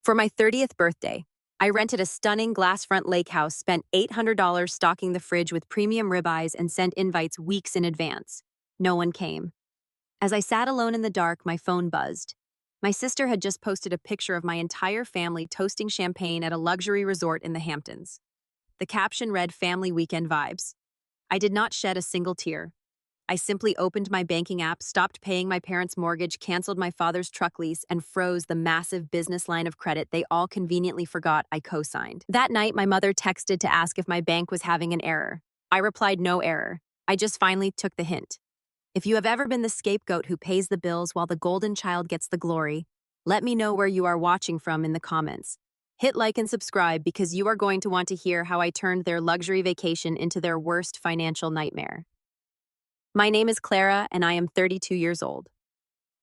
For my 30th birthday, I rented a stunning glass-front lake house, spent $800 stocking the fridge with premium ribeyes, and sent invites weeks in advance. No one came. As I sat alone in the dark, my phone buzzed. My sister had just posted a picture of my entire family toasting champagne at a luxury resort in the Hamptons. The caption read, "Family weekend vibes." I did not shed a single tear. I simply opened my banking app, stopped paying my parents' mortgage, canceled my father's truck lease, and froze the massive business line of credit they all conveniently forgot I co-signed. That night, my mother texted to ask if my bank was having an error. I replied, "No error." I just finally took the hint. If you have ever been the scapegoat who pays the bills while the golden child gets the glory, let me know where you are watching from in the comments. Hit like and subscribe because you are going to want to hear how I turned their luxury vacation into their worst financial nightmare. My name is Clara, and I am 32 years old.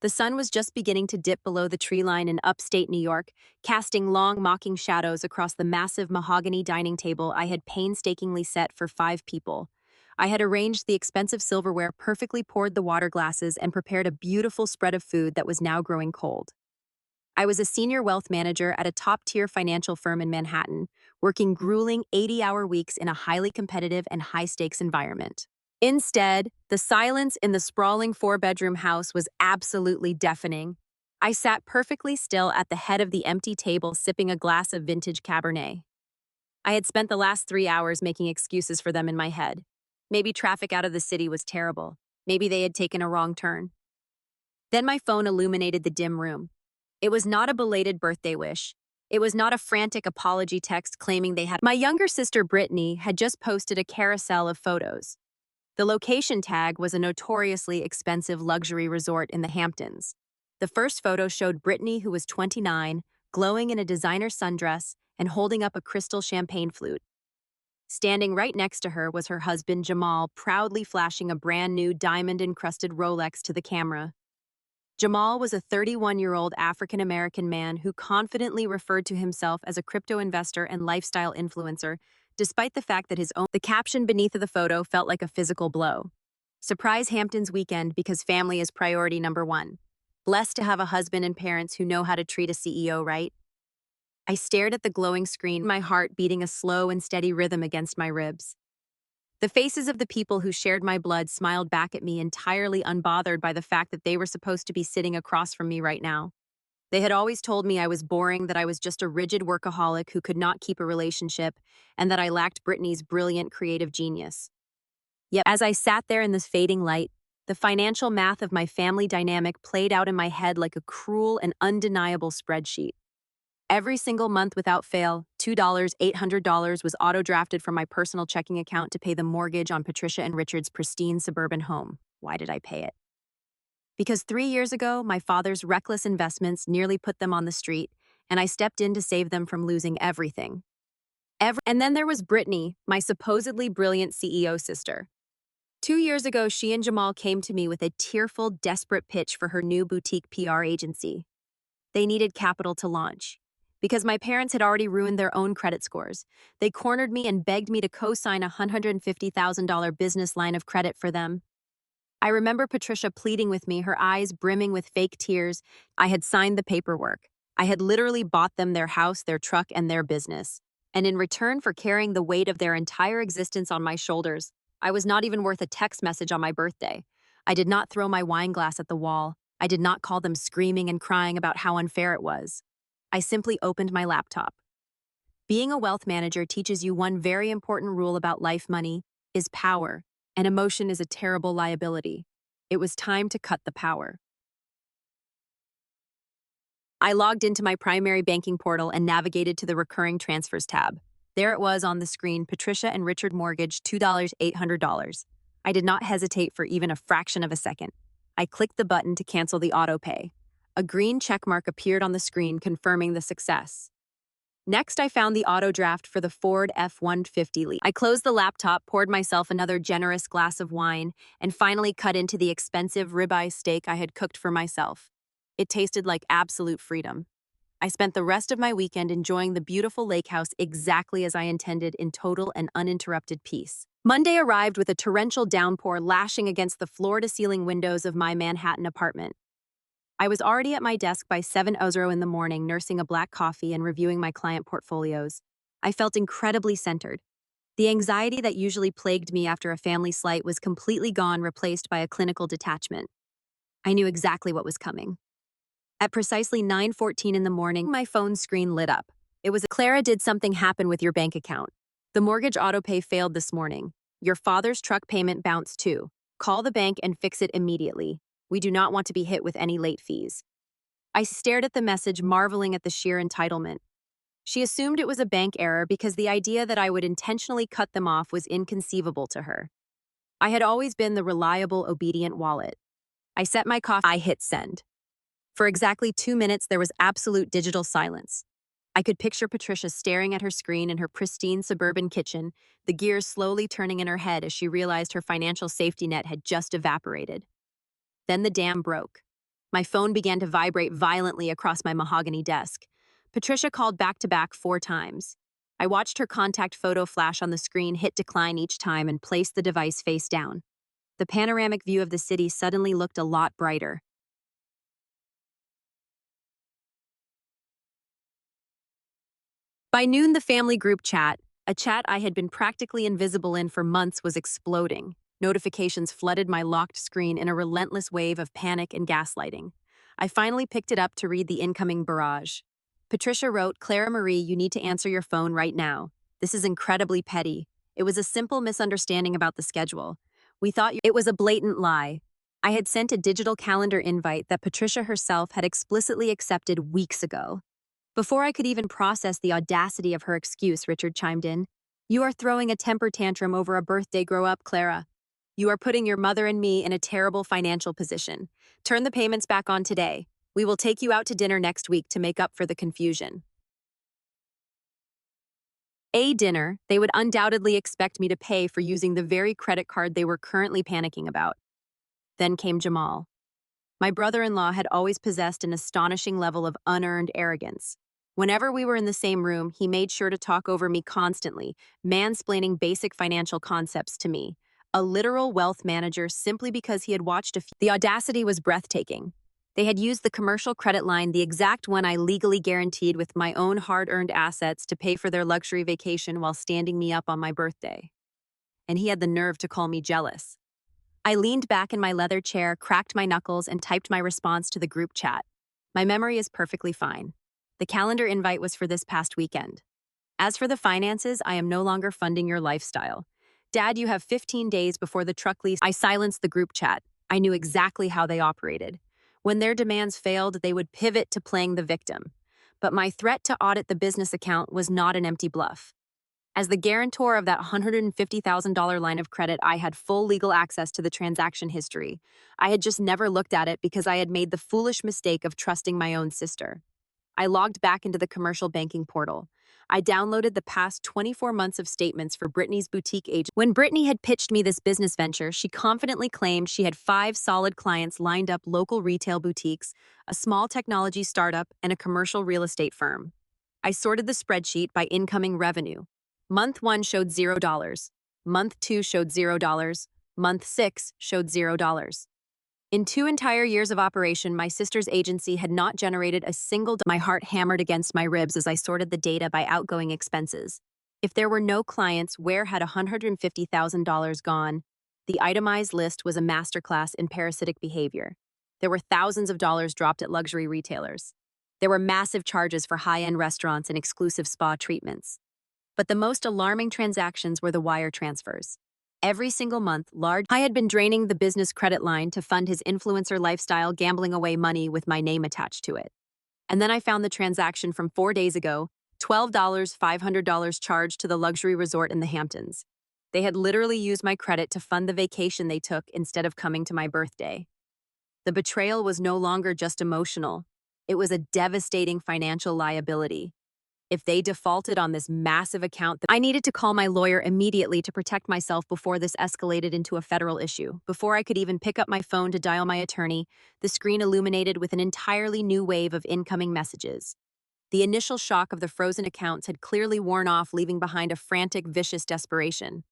The sun was just beginning to dip below the tree line in upstate New York, casting long, mocking shadows across the massive mahogany dining table I had painstakingly set for 5 people. I had arranged the expensive silverware, perfectly poured the water glasses, and prepared a beautiful spread of food that was now growing cold. I was a senior wealth manager at a top-tier financial firm in Manhattan, working grueling 80-hour weeks in a highly competitive and high-stakes environment. Instead, the silence in the sprawling 4-bedroom house was absolutely deafening. I sat perfectly still at the head of the empty table, sipping a glass of vintage Cabernet. I had spent the last 3 hours making excuses for them in my head. Maybe traffic out of the city was terrible. Maybe they had taken a wrong turn. Then my phone illuminated the dim room. It was not a belated birthday wish. It was not a frantic apology text claiming they had. My younger sister Brittany had just posted a carousel of photos. The location tag was a notoriously expensive luxury resort in the Hamptons. The first photo showed Brittany, who was 29, glowing in a designer sundress and holding up a crystal champagne flute. Standing right next to her was her husband Jamal, proudly flashing a brand new diamond-encrusted Rolex to the camera. Jamal was a 31-year-old African-American man who confidently referred to himself as a crypto investor and lifestyle influencer, despite the fact that the caption beneath the photo felt like a physical blow. Surprise Hamptons weekend because family is priority number 1. Blessed to have a husband and parents who know how to treat a CEO right. I stared at the glowing screen, my heart beating a slow and steady rhythm against my ribs. The faces of the people who shared my blood smiled back at me, entirely unbothered by the fact that they were supposed to be sitting across from me right now. They had always told me I was boring, that I was just a rigid workaholic who could not keep a relationship, and that I lacked Brittany's brilliant creative genius. Yet, as I sat there in this fading light, the financial math of my family dynamic played out in my head like a cruel and undeniable spreadsheet. Every single month without fail, $800 was auto-drafted from my personal checking account to pay the mortgage on Patricia and Richard's pristine suburban home. Why did I pay it? Because 3 years ago, my father's reckless investments nearly put them on the street, and I stepped in to save them from losing everything. And then there was Brittany, my supposedly brilliant CEO sister. 2 years ago, she and Jamal came to me with a tearful, desperate pitch for her new boutique PR agency. They needed capital to launch. Because my parents had already ruined their own credit scores, they cornered me and begged me to co-sign a $150,000 business line of credit for them. I remember Patricia pleading with me, her eyes brimming with fake tears. I had signed the paperwork. I had literally bought them their house, their truck, and their business. And in return for carrying the weight of their entire existence on my shoulders, I was not even worth a text message on my birthday. I did not throw my wine glass at the wall. I did not call them screaming and crying about how unfair it was. I simply opened my laptop. Being a wealth manager teaches you one very important rule about life: money is power, and emotion is a terrible liability. It was time to cut the power. I logged into my primary banking portal and navigated to the recurring transfers tab. There it was on the screen: Patricia and Richard mortgage, $800. I did not hesitate for even a fraction of a second. I clicked the button to cancel the auto pay. A green checkmark appeared on the screen confirming the success. Next, I found the auto draft for the Ford F-150 lease. I closed the laptop, poured myself another generous glass of wine, and finally cut into the expensive ribeye steak I had cooked for myself. It tasted like absolute freedom. I spent the rest of my weekend enjoying the beautiful lake house exactly as I intended, in total and uninterrupted peace. Monday arrived with a torrential downpour lashing against the floor-to-ceiling windows of my Manhattan apartment. I was already at my desk by 7:00 in the morning, nursing a black coffee and reviewing my client portfolios. I felt incredibly centered. The anxiety that usually plagued me after a family slight was completely gone, replaced by a clinical detachment. I knew exactly what was coming. At precisely 9:14 in the morning, my phone screen lit up. It was Clara, did something happen with your bank account? The mortgage autopay failed this morning. Your father's truck payment bounced too. Call the bank and fix it immediately. We do not want to be hit with any late fees. I stared at the message, marveling at the sheer entitlement. She assumed it was a bank error because the idea that I would intentionally cut them off was inconceivable to her. I had always been the reliable, obedient wallet. I set my coffee. I hit send. For exactly 2 minutes, there was absolute digital silence. I could picture Patricia staring at her screen in her pristine suburban kitchen, the gears slowly turning in her head as she realized her financial safety net had just evaporated. Then the dam broke. My phone began to vibrate violently across my mahogany desk. Patricia called back to back 4 times. I watched her contact photo flash on the screen, hit decline each time, and placed the device face down. The panoramic view of the city suddenly looked a lot brighter. By noon, the family group chat, a chat I had been practically invisible in for months, was exploding. Notifications flooded my locked screen in a relentless wave of panic and gaslighting. I finally picked it up to read the incoming barrage. Patricia wrote, "Clara Marie, you need to answer your phone right now. This is incredibly petty. It was a simple misunderstanding about the schedule. We thought it was a blatant lie." I had sent a digital calendar invite that Patricia herself had explicitly accepted weeks ago. Before I could even process the audacity of her excuse, Richard chimed in. "You are throwing a temper tantrum over a birthday. Grow up, Clara. You are putting your mother and me in a terrible financial position. Turn the payments back on today. We will take you out to dinner next week to make up for the confusion." A dinner they would undoubtedly expect me to pay for using the very credit card they were currently panicking about. Then came Jamal. My brother-in-law had always possessed an astonishing level of unearned arrogance. Whenever we were in the same room, he made sure to talk over me constantly, mansplaining basic financial concepts to me. A literal wealth manager, simply because he had watched a few. The audacity was breathtaking. They had used the commercial credit line, the exact one I legally guaranteed with my own hard-earned assets, to pay for their luxury vacation while standing me up on my birthday. And he had the nerve to call me jealous. I leaned back in my leather chair, cracked my knuckles, and typed my response to the group chat. My memory is perfectly fine. The calendar invite was for this past weekend. As for the finances, I am no longer funding your lifestyle. Dad, you have 15 days before the truck lease. I silenced the group chat. I knew exactly how they operated. When their demands failed, they would pivot to playing the victim. But my threat to audit the business account was not an empty bluff. As the guarantor of that $150,000 line of credit, I had full legal access to the transaction history. I had just never looked at it because I had made the foolish mistake of trusting my own sister. I logged back into the commercial banking portal. I downloaded the past 24 months of statements for Brittany's boutique agent. When Brittany had pitched me this business venture, she confidently claimed she had 5 solid clients lined up: local retail boutiques, a small technology startup, and a commercial real estate firm. I sorted the spreadsheet by incoming revenue. Month 1 showed $0. Month 2 showed $0. Month 6 showed $0. In 2 entire years of operation, my sister's agency had not generated a single dollar. My heart hammered against my ribs as I sorted the data by outgoing expenses. If there were no clients, where had $150,000 gone? The itemized list was a masterclass in parasitic behavior. There were thousands of dollars dropped at luxury retailers. There were massive charges for high-end restaurants and exclusive spa treatments. But the most alarming transactions were the wire transfers. Every single month, I had been draining the business credit line to fund his influencer lifestyle, gambling away money with my name attached to it. And then I found the transaction from 4 days ago, $12, $500 charged to the luxury resort in the Hamptons. They had literally used my credit to fund the vacation they took instead of coming to my birthday. The betrayal was no longer just emotional. It was a devastating financial liability. If they defaulted on this massive account, I needed to call my lawyer immediately to protect myself before this escalated into a federal issue. Before I could even pick up my phone to dial my attorney, the screen illuminated with an entirely new wave of incoming messages. The initial shock of the frozen accounts had clearly worn off, leaving behind a frantic, vicious desperation.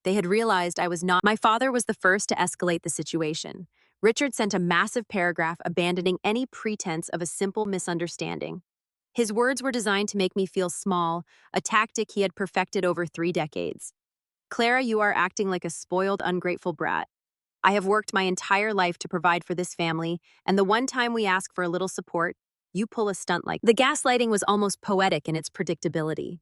They had realized I was not. My father was the first to escalate the situation. Richard sent a massive paragraph abandoning any pretense of a simple misunderstanding. His words were designed to make me feel small, a tactic he had perfected over 3 decades. Clara, you are acting like a spoiled, ungrateful brat. I have worked my entire life to provide for this family, and the one time we ask for a little support, you pull a stunt like the gaslighting was almost poetic in its predictability.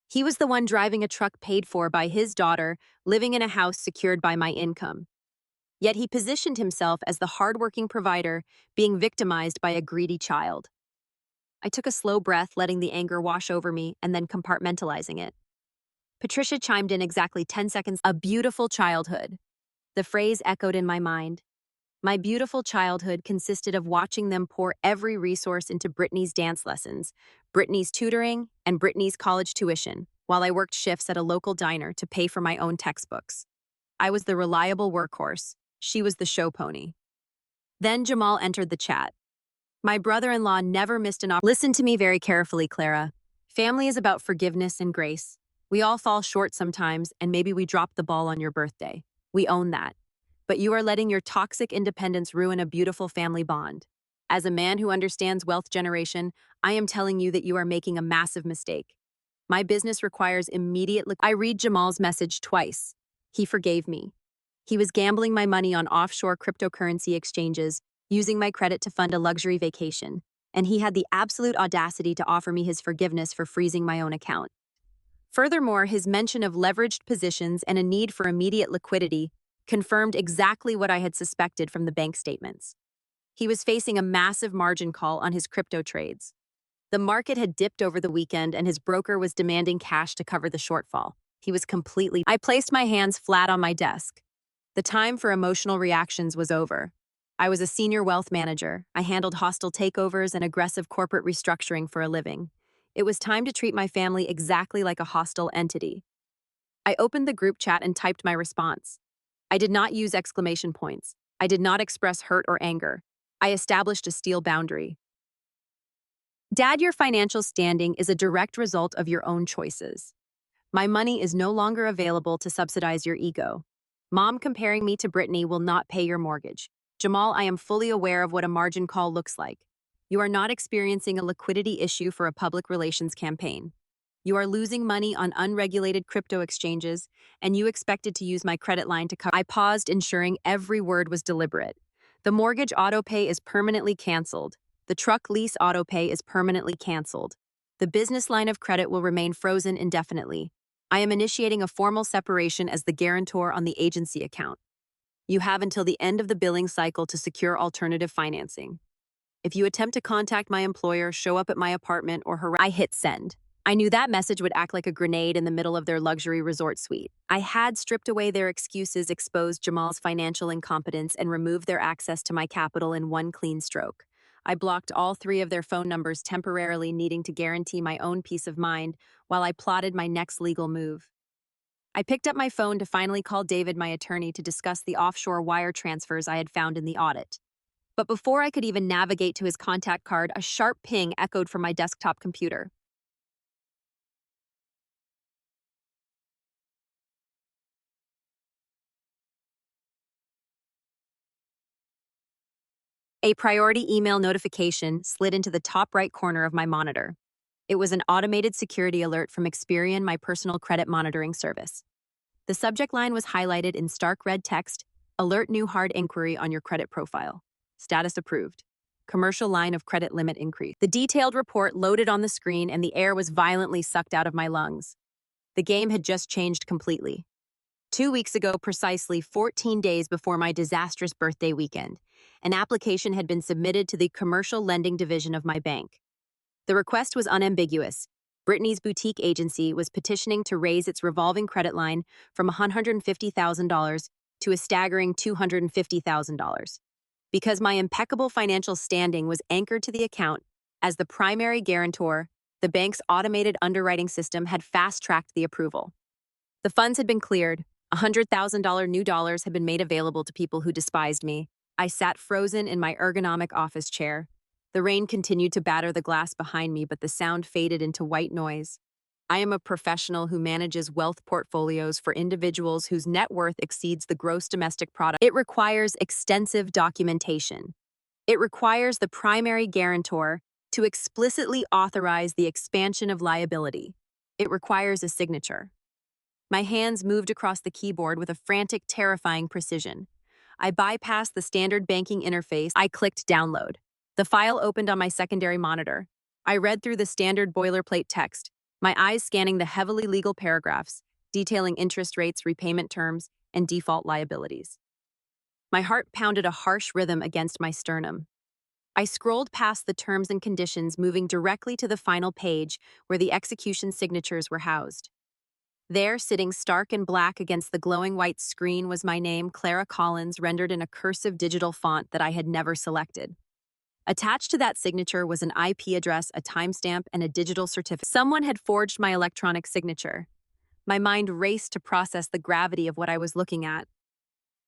He was the one driving a truck paid for by his daughter, living in a house secured by my income. Yet he positioned himself as the hardworking provider, being victimized by a greedy child. I took a slow breath, letting the anger wash over me and then compartmentalizing it. Patricia chimed in exactly 10 seconds. A beautiful childhood. The phrase echoed in my mind. My beautiful childhood consisted of watching them pour every resource into Brittany's dance lessons, Brittany's tutoring, and Brittany's college tuition, while I worked shifts at a local diner to pay for my own textbooks. I was the reliable workhorse. She was the show pony. Then Jamal entered the chat. My brother-in-law never missed an opportunity. Listen to me very carefully, Clara. Family is about forgiveness and grace. We all fall short sometimes, and maybe we dropped the ball on your birthday. We own that. But you are letting your toxic independence ruin a beautiful family bond. As a man who understands wealth generation, I am telling you that you are making a massive mistake. My business requires immediate I read Jamal's message twice. He forgave me. He was gambling my money on offshore cryptocurrency exchanges, using my credit to fund a luxury vacation, and he had the absolute audacity to offer me his forgiveness for freezing my own account. Furthermore, his mention of leveraged positions and a need for immediate liquidity confirmed exactly what I had suspected from the bank statements. He was facing a massive margin call on his crypto trades. The market had dipped over the weekend, and his broker was demanding cash to cover the shortfall. He was completely. I placed my hands flat on my desk. The time for emotional reactions was over. I was a senior wealth manager. I handled hostile takeovers and aggressive corporate restructuring for a living. It was time to treat my family exactly like a hostile entity. I opened the group chat and typed my response. I did not use exclamation points. I did not express hurt or anger. I established a steel boundary. Dad, your financial standing is a direct result of your own choices. My money is no longer available to subsidize your ego. Mom, comparing me to Brittany will not pay your mortgage. Jamal, I am fully aware of what a margin call looks like. You are not experiencing a liquidity issue for a public relations campaign. You are losing money on unregulated crypto exchanges, and you expected to use my credit line to cover. I paused, ensuring every word was deliberate. The mortgage autopay is permanently canceled. The truck lease autopay is permanently canceled. The business line of credit will remain frozen indefinitely. I am initiating a formal separation as the guarantor on the agency account. You have until the end of the billing cycle to secure alternative financing. If you attempt to contact my employer, show up at my apartment, or harass. I hit send. I knew that message would act like a grenade in the middle of their luxury resort suite. I had stripped away their excuses, exposed Jamal's financial incompetence, and removed their access to my capital in one clean stroke. I blocked all 3 of their phone numbers, temporarily needing to guarantee my own peace of mind while I plotted my next legal move. I picked up my phone to finally call David, my attorney, to discuss the offshore wire transfers I had found in the audit. But before I could even navigate to his contact card, a sharp ping echoed from my desktop computer. A priority email notification slid into the top right corner of my monitor. It was an automated security alert from Experian, my personal credit monitoring service. The subject line was highlighted in stark red text: Alert, new hard inquiry on your credit profile. Status approved. Commercial line of credit limit increase. The detailed report loaded on the screen, and the air was violently sucked out of my lungs. The game had just changed completely. 2 weeks ago, precisely 14 days before my disastrous birthday weekend, an application had been submitted to the commercial lending division of my bank. The request was unambiguous. Brittany's boutique agency was petitioning to raise its revolving credit line from $150,000 to a staggering $250,000. Because my impeccable financial standing was anchored to the account, as the primary guarantor, the bank's automated underwriting system had fast-tracked the approval. The funds had been cleared. $100,000 new dollars had been made available to people who despised me. I sat frozen in my ergonomic office chair. The rain continued to batter the glass behind me, but the sound faded into white noise. I am a professional who manages wealth portfolios for individuals whose net worth exceeds the gross domestic product. It requires extensive documentation. It requires the primary guarantor to explicitly authorize the expansion of liability. It requires a signature. My hands moved across the keyboard with a frantic, terrifying precision. I bypassed the standard banking interface. I clicked download. The file opened on my secondary monitor. I read through the standard boilerplate text, my eyes scanning the heavily legal paragraphs, detailing interest rates, repayment terms, and default liabilities. My heart pounded a harsh rhythm against my sternum. I scrolled past the terms and conditions, moving directly to the final page where the execution signatures were housed. There, sitting stark and black against the glowing white screen, was my name, Clara Collins, rendered in a cursive digital font that I had never selected. Attached to that signature was an IP address, a timestamp, and a digital certificate. Someone had forged my electronic signature. My mind raced to process the gravity of what I was looking at.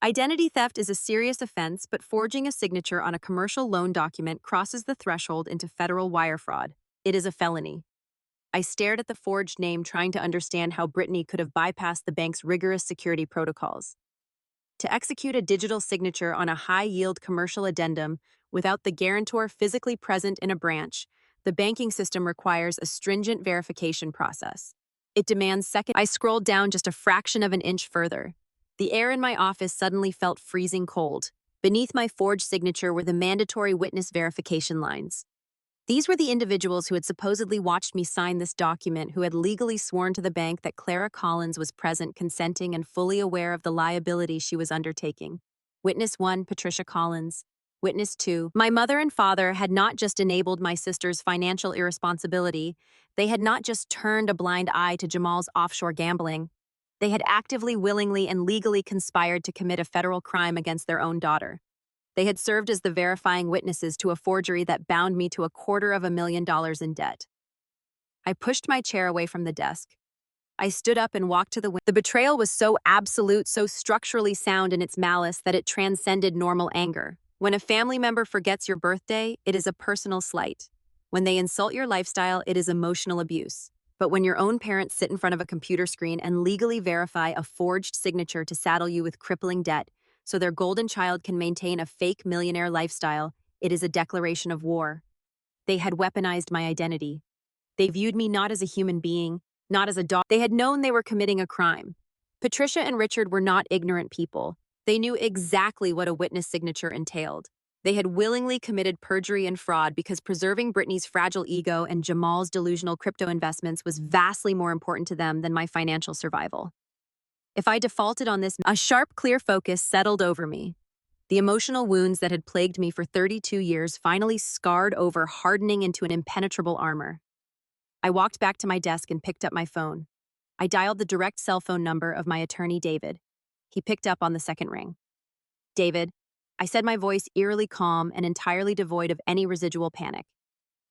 Identity theft is a serious offense, but forging a signature on a commercial loan document crosses the threshold into federal wire fraud. It is a felony. I stared at the forged name, trying to understand how Brittany could have bypassed the bank's rigorous security protocols. To execute a digital signature on a high-yield commercial addendum without the guarantor physically present in a branch, the banking system requires a stringent verification process. It demands second. I scrolled down just a fraction of an inch further. The air in my office suddenly felt freezing cold. Beneath my forged signature were the mandatory witness verification lines. These were the individuals who had supposedly watched me sign this document, who had legally sworn to the bank that Clara Collins was present, consenting, and fully aware of the liability she was undertaking. Witness 1, Patricia Collins. Witness 2, my mother and father had not just enabled my sister's financial irresponsibility, they had not just turned a blind eye to Jamal's offshore gambling. They had actively, willingly, and legally conspired to commit a federal crime against their own daughter. They had served as the verifying witnesses to a forgery that bound me to $250,000 in debt. I pushed my chair away from the desk. I stood up and walked to the window. The betrayal was so absolute, so structurally sound in its malice that it transcended normal anger. When a family member forgets your birthday, it is a personal slight. When they insult your lifestyle, it is emotional abuse. But when your own parents sit in front of a computer screen and legally verify a forged signature to saddle you with crippling debt, so their golden child can maintain a fake millionaire lifestyle, it is a declaration of war. They had weaponized my identity. They viewed me not as a human being, not as a dog. They had known they were committing a crime. Patricia and Richard were not ignorant people. They knew exactly what a witness signature entailed. They had willingly committed perjury and fraud because preserving Brittany's fragile ego and Jamal's delusional crypto investments was vastly more important to them than my financial survival. If I defaulted on this, a sharp, clear focus settled over me. The emotional wounds that had plagued me for 32 years finally scarred over, hardening into an impenetrable armor. I walked back to my desk and picked up my phone. I dialed the direct cell phone number of my attorney, David. He picked up on the second ring. David, I said, my voice eerily calm and entirely devoid of any residual panic.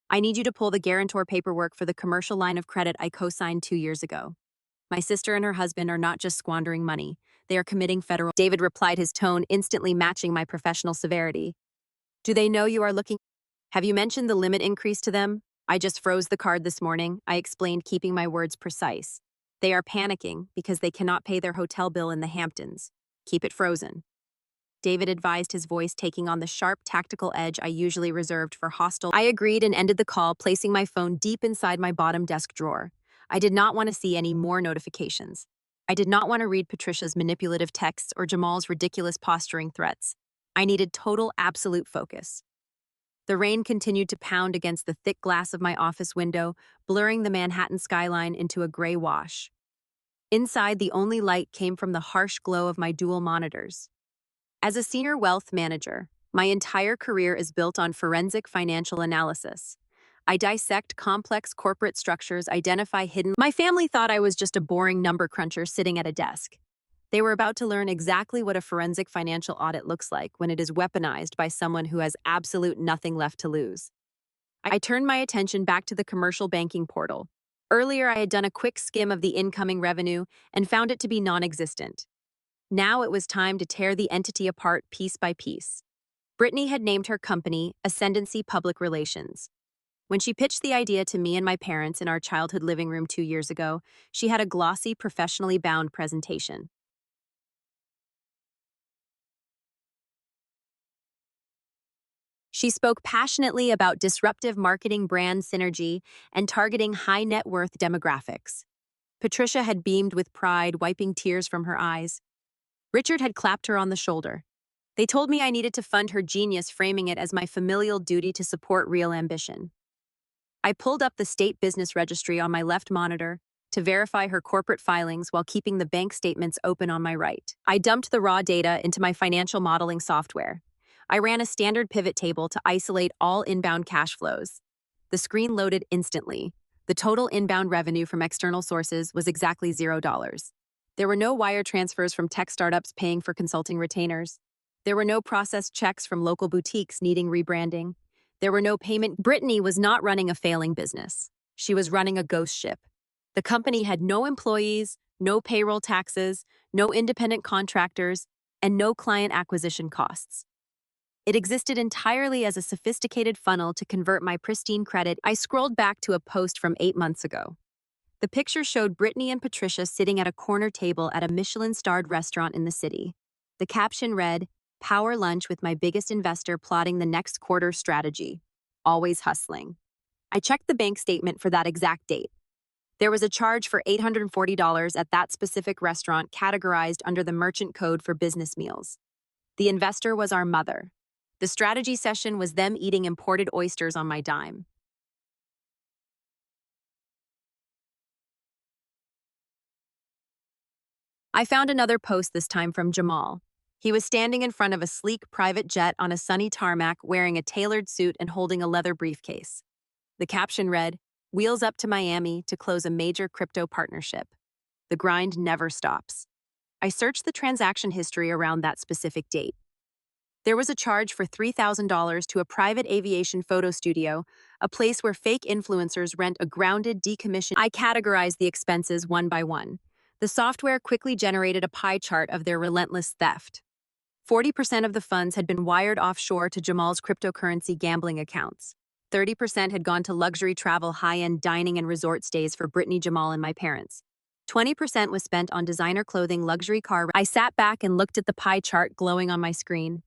I need you to pull the guarantor paperwork for the commercial line of credit I co-signed 2 years ago. My sister and her husband are not just squandering money, they are committing federal. David replied, his tone instantly matching my professional severity. Do they know you are looking? Have you mentioned the limit increase to them? I just froze the card this morning, I explained, keeping my words precise. They are panicking because they cannot pay their hotel bill in the Hamptons. Keep it frozen. David advised, his voice taking on the sharp, tactical edge I usually reserved for hostile. I agreed and ended the call, placing my phone deep inside my bottom desk drawer. I did not want to see any more notifications. I did not want to read Patricia's manipulative texts or Jamal's ridiculous posturing threats. I needed total, absolute focus. The rain continued to pound against the thick glass of my office window, blurring the Manhattan skyline into a gray wash. Inside, the only light came from the harsh glow of my dual monitors. As a senior wealth manager, my entire career is built on forensic financial analysis. I dissect complex corporate structures, identify hidden. My family thought I was just a boring number cruncher sitting at a desk. They were about to learn exactly what a forensic financial audit looks like when it is weaponized by someone who has absolute nothing left to lose. I turned my attention back to the commercial banking portal. Earlier, I had done a quick skim of the incoming revenue and found it to be non-existent. Now it was time to tear the entity apart piece by piece. Brittany had named her company Ascendancy Public Relations. When she pitched the idea to me and my parents in our childhood living room 2 years ago, she had a glossy, professionally bound presentation. She spoke passionately about disruptive marketing, brand synergy, and targeting high net worth demographics. Patricia had beamed with pride, wiping tears from her eyes. Richard had clapped her on the shoulder. They told me I needed to fund her genius, framing it as my familial duty to support real ambition. I pulled up the state business registry on my left monitor to verify her corporate filings while keeping the bank statements open on my right. I dumped the raw data into my financial modeling software. I ran a standard pivot table to isolate all inbound cash flows. The screen loaded instantly. The total inbound revenue from external sources was exactly $0. There were no wire transfers from tech startups paying for consulting retainers. There were no processed checks from local boutiques needing rebranding. There were no payment. Brittany was not running a failing business. She was running a ghost ship. The company had no employees, no payroll taxes, no independent contractors, and no client acquisition costs. It existed entirely as a sophisticated funnel to convert my pristine credit. I scrolled back to a post from 8 months ago. The picture showed Brittany and Patricia sitting at a corner table at a Michelin-starred restaurant in the city. The caption read, "Power lunch with my biggest investor plotting the next quarter strategy. Always hustling." I checked the bank statement for that exact date. There was a charge for $840 at that specific restaurant categorized under the merchant code for business meals. The investor was our mother. The strategy session was them eating imported oysters on my dime. I found another post this time from Jamal. He was standing in front of a sleek private jet on a sunny tarmac wearing a tailored suit and holding a leather briefcase. The caption read, "Wheels up to Miami to close a major crypto partnership. The grind never stops." I searched the transaction history around that specific date. There was a charge for $3,000 to a private aviation photo studio, a place where fake influencers rent a grounded, decommissioned. I categorized the expenses one by one. The software quickly generated a pie chart of their relentless theft. 40% of the funds had been wired offshore to Jamal's cryptocurrency gambling accounts. 30% had gone to luxury travel, high-end dining and resort stays for Brittany, Jamal, and my parents. 20% was spent on designer clothing, luxury car. I sat back and looked at the pie chart glowing on my screen.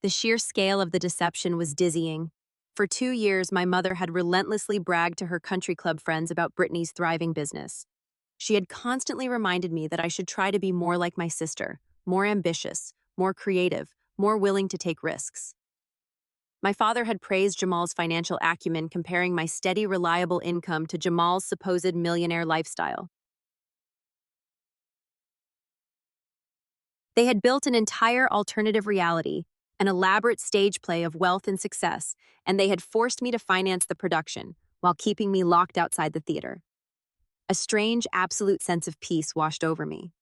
The sheer scale of the deception was dizzying. For 2 years, my mother had relentlessly bragged to her country club friends about Brittany's thriving business. She had constantly reminded me that I should try to be more like my sister, more ambitious, more creative, more willing to take risks. My father had praised Jamal's financial acumen, comparing my steady, reliable income to Jamal's supposed millionaire lifestyle. They had built an entire alternative reality, an elaborate stage play of wealth and success, and they had forced me to finance the production while keeping me locked outside the theater. A strange, absolute sense of peace washed over me.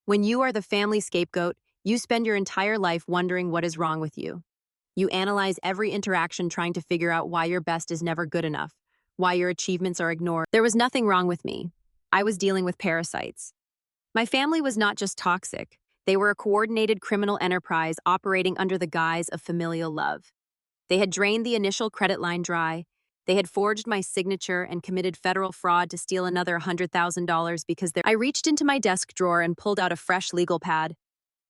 When you are the family scapegoat, you spend your entire life wondering what is wrong with you. You analyze every interaction trying to figure out why your best is never good enough, why your achievements are ignored. There was nothing wrong with me. I was dealing with parasites. My family was not just toxic. They were a coordinated criminal enterprise operating under the guise of familial love. They had drained the initial credit line dry. They had forged my signature and committed federal fraud to steal another $100,000 because I reached into my desk drawer and pulled out a fresh legal pad.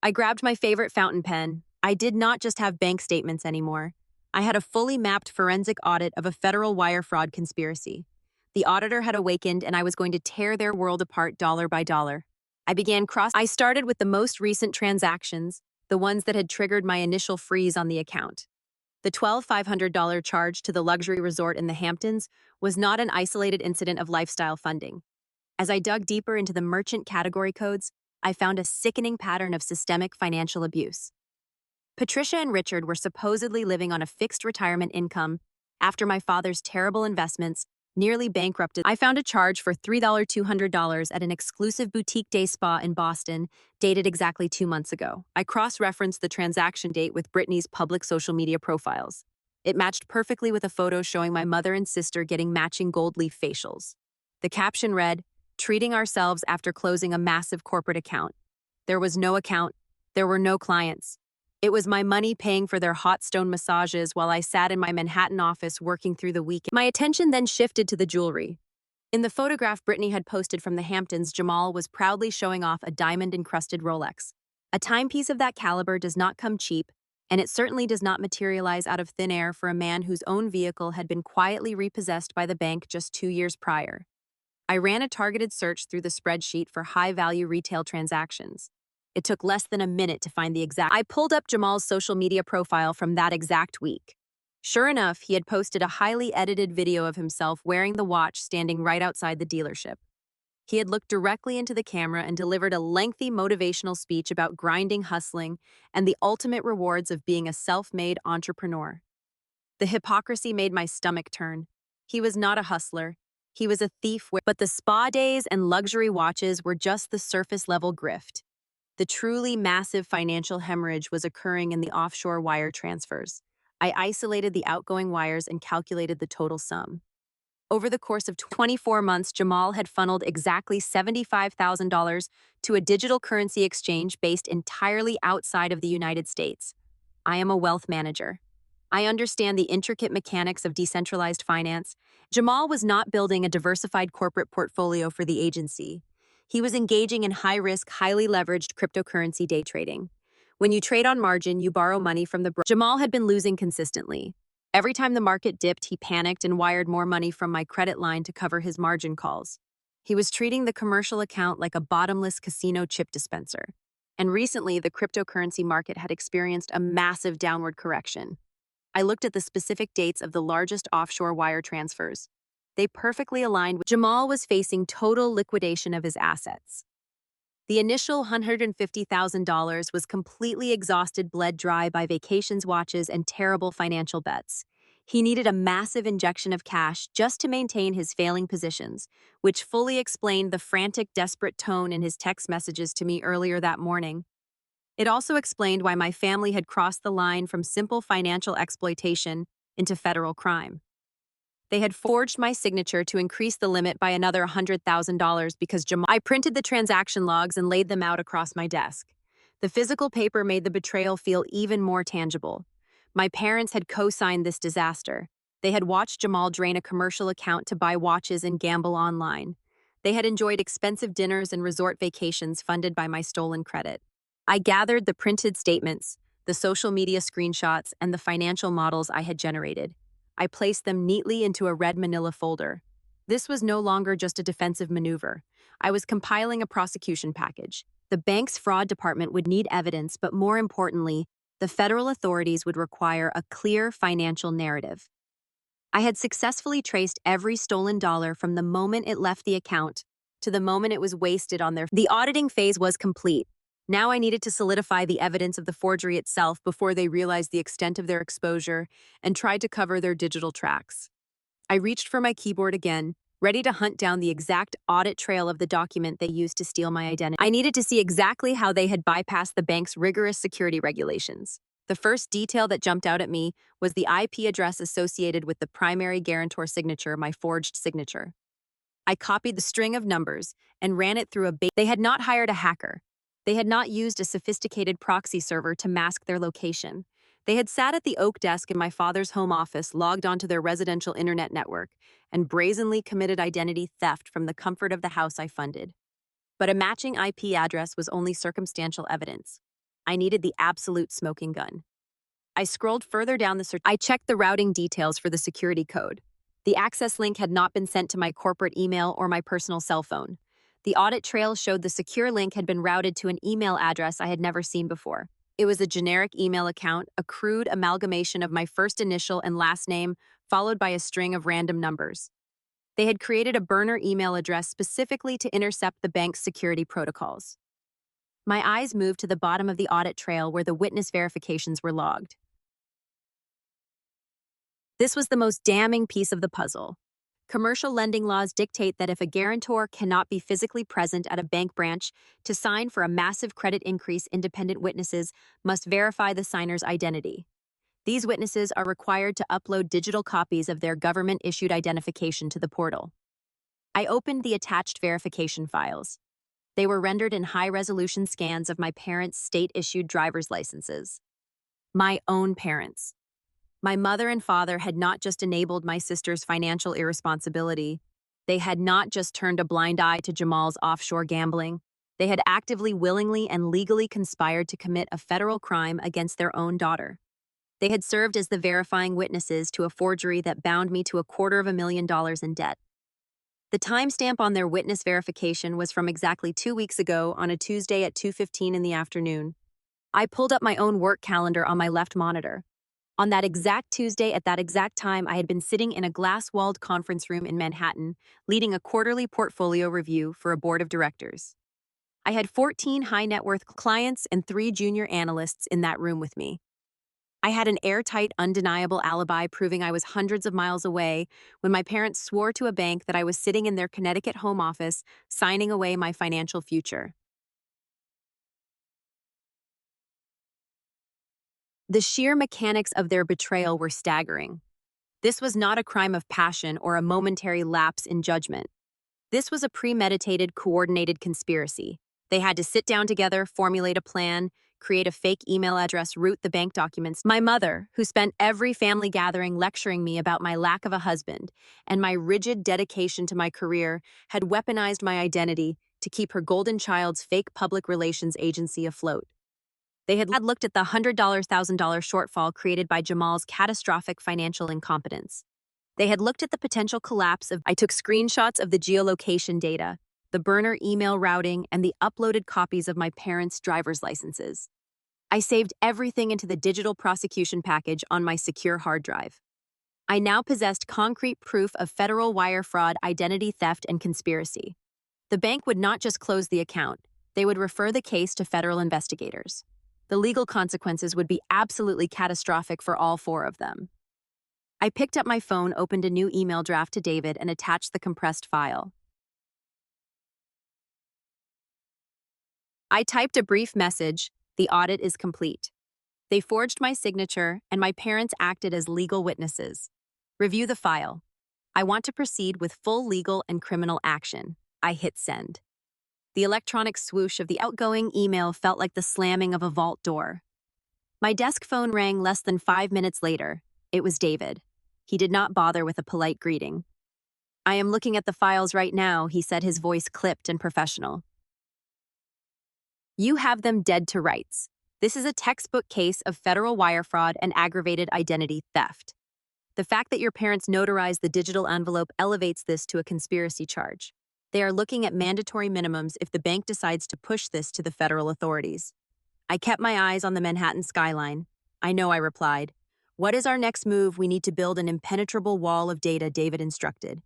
I grabbed my favorite fountain pen. I did not just have bank statements anymore. I had a fully mapped forensic audit of a federal wire fraud conspiracy. The auditor had awakened, and I was going to tear their world apart dollar by dollar. I started with the most recent transactions, the ones that had triggered my initial freeze on the account. The $12,500 charge to the luxury resort in the Hamptons was not an isolated incident of lifestyle funding. As I dug deeper into the merchant category codes, I found a sickening pattern of systemic financial abuse. Patricia and Richard were supposedly living on a fixed retirement income after my father's terrible investments nearly bankrupted. I found a charge for $3,200 at an exclusive boutique day spa in Boston, dated exactly 2 months ago. I cross-referenced the transaction date with Brittany's public social media profiles. It matched perfectly with a photo showing my mother and sister getting matching gold leaf facials. The caption read, "Treating ourselves after closing a massive corporate account." There was no account. There were no clients. It was my money paying for their hot stone massages while I sat in my Manhattan office working through the week. My attention then shifted to the jewelry. In the photograph Brittany had posted from the Hamptons, Jamal was proudly showing off a diamond-encrusted Rolex. A timepiece of that caliber does not come cheap, and it certainly does not materialize out of thin air for a man whose own vehicle had been quietly repossessed by the bank just 2 years prior. I ran a targeted search through the spreadsheet for high-value retail transactions. It took less than a minute to find the exact. I pulled up Jamal's social media profile from that exact week. Sure enough, he had posted a highly edited video of himself wearing the watch standing right outside the dealership. He had looked directly into the camera and delivered a lengthy motivational speech about grinding, hustling, and the ultimate rewards of being a self-made entrepreneur. The hypocrisy made my stomach turn. He was not a hustler. He was a thief, but the spa days and luxury watches were just the surface-level grift. The truly massive financial hemorrhage was occurring in the offshore wire transfers. I isolated the outgoing wires and calculated the total sum. Over the course of 24 months, Jamal had funneled exactly $75,000 to a digital currency exchange based entirely outside of the United States. I am a wealth manager. I understand the intricate mechanics of decentralized finance. Jamal was not building a diversified corporate portfolio for the agency. He was engaging in high-risk, highly leveraged cryptocurrency day trading. When you trade on margin, you borrow money from the Jamal had been losing consistently. Every time the market dipped, he panicked and wired more money from my credit line to cover his margin calls. He was treating the commercial account like a bottomless casino chip dispenser. And recently, the cryptocurrency market had experienced a massive downward correction. I looked at the specific dates of the largest offshore wire transfers. They perfectly aligned with Jamal was facing total liquidation of his assets. The initial $150,000 was completely exhausted, bled dry by vacations, watches, and terrible financial bets. He needed a massive injection of cash just to maintain his failing positions, which fully explained the frantic, desperate tone in his text messages to me earlier that morning. It also explained why my family had crossed the line from simple financial exploitation into federal crime. They had forged my signature to increase the limit by another $100,000 because I printed the transaction logs and laid them out across my desk. The physical paper made the betrayal feel even more tangible. My parents had co-signed this disaster. They had watched Jamal drain a commercial account to buy watches and gamble online. They had enjoyed expensive dinners and resort vacations funded by my stolen credit. I gathered the printed statements, the social media screenshots, and the financial models I had generated. I placed them neatly into a red manila folder. This was no longer just a defensive maneuver. I was compiling a prosecution package. The bank's fraud department would need evidence, but more importantly, the federal authorities would require a clear financial narrative. I had successfully traced every stolen dollar from the moment it left the account to the moment it was wasted on their. The auditing phase was complete. Now I needed to solidify the evidence of the forgery itself before they realized the extent of their exposure and tried to cover their digital tracks. I reached for my keyboard again, ready to hunt down the exact audit trail of the document they used to steal my identity. I needed to see exactly how they had bypassed the bank's rigorous security regulations. The first detail that jumped out at me was the IP address associated with the primary guarantor signature, my forged signature. I copied the string of numbers and ran it through They had not hired a hacker. They had not used a sophisticated proxy server to mask their location. They had sat at the oak desk in my father's home office, logged onto their residential internet network, and brazenly committed identity theft from the comfort of the house I funded. But a matching IP address was only circumstantial evidence. I needed the absolute smoking gun. I scrolled further down the search. I checked the routing details for the security code. The access link had not been sent to my corporate email or my personal cell phone. The audit trail showed the secure link had been routed to an email address I had never seen before. It was a generic email account, a crude amalgamation of my first initial and last name, followed by a string of random numbers. They had created a burner email address specifically to intercept the bank's security protocols. My eyes moved to the bottom of the audit trail where the witness verifications were logged. This was the most damning piece of the puzzle. Commercial lending laws dictate that if a guarantor cannot be physically present at a bank branch to sign for a massive credit increase, independent witnesses must verify the signer's identity. These witnesses are required to upload digital copies of their government-issued identification to the portal. I opened the attached verification files. They were rendered in high-resolution scans of my parents' state-issued driver's licenses. My own parents. My mother and father had not just enabled my sister's financial irresponsibility. They had not just turned a blind eye to Jamal's offshore gambling. They had actively, willingly, and legally conspired to commit a federal crime against their own daughter. They had served as the verifying witnesses to a forgery that bound me to $250,000 in debt. The timestamp on their witness verification was from exactly 2 weeks ago on a Tuesday at 2:15 in the afternoon. I pulled up my own work calendar on my left monitor. On that exact Tuesday at that exact time, I had been sitting in a glass-walled conference room in Manhattan, leading a quarterly portfolio review for a board of directors. I had 14 high-net-worth clients and 3 junior analysts in that room with me. I had an airtight, undeniable alibi proving I was hundreds of miles away when my parents swore to a bank that I was sitting in their Connecticut home office, signing away my financial future. The sheer mechanics of their betrayal were staggering. This was not a crime of passion or a momentary lapse in judgment. This was a premeditated, coordinated conspiracy. They had to sit down together, formulate a plan, create a fake email address, route the bank documents. My mother, who spent every family gathering lecturing me about my lack of a husband and my rigid dedication to my career, had weaponized my identity to keep her golden child's fake public relations agency afloat. They had looked at the $100,000 shortfall created by Jamal's catastrophic financial incompetence. They had looked at the potential collapse of. I took screenshots of the geolocation data, the burner email routing, and the uploaded copies of my parents' driver's licenses. I saved everything into the digital prosecution package on my secure hard drive. I now possessed concrete proof of federal wire fraud, identity theft, and conspiracy. The bank would not just close the account, they would refer the case to federal investigators. The legal consequences would be absolutely catastrophic for all 4 of them. I picked up my phone, opened a new email draft to David, and attached the compressed file. I typed a brief message: "The audit is complete." They forged my signature, and my parents acted as legal witnesses. Review the file. I want to proceed with full legal and criminal action. I hit send. The electronic swoosh of the outgoing email felt like the slamming of a vault door. My desk phone rang less than 5 minutes later. It was David. He did not bother with a polite greeting. "I am looking at the files right now," he said, his voice clipped and professional. "You have them dead to rights. This is a textbook case of federal wire fraud and aggravated identity theft. The fact that your parents notarized the digital envelope elevates this to a conspiracy charge. They are looking at mandatory minimums if the bank decides to push this to the federal authorities." I kept my eyes on the Manhattan skyline. "I know," I replied. "What is our next move? We need to build an impenetrable wall of data," David instructed.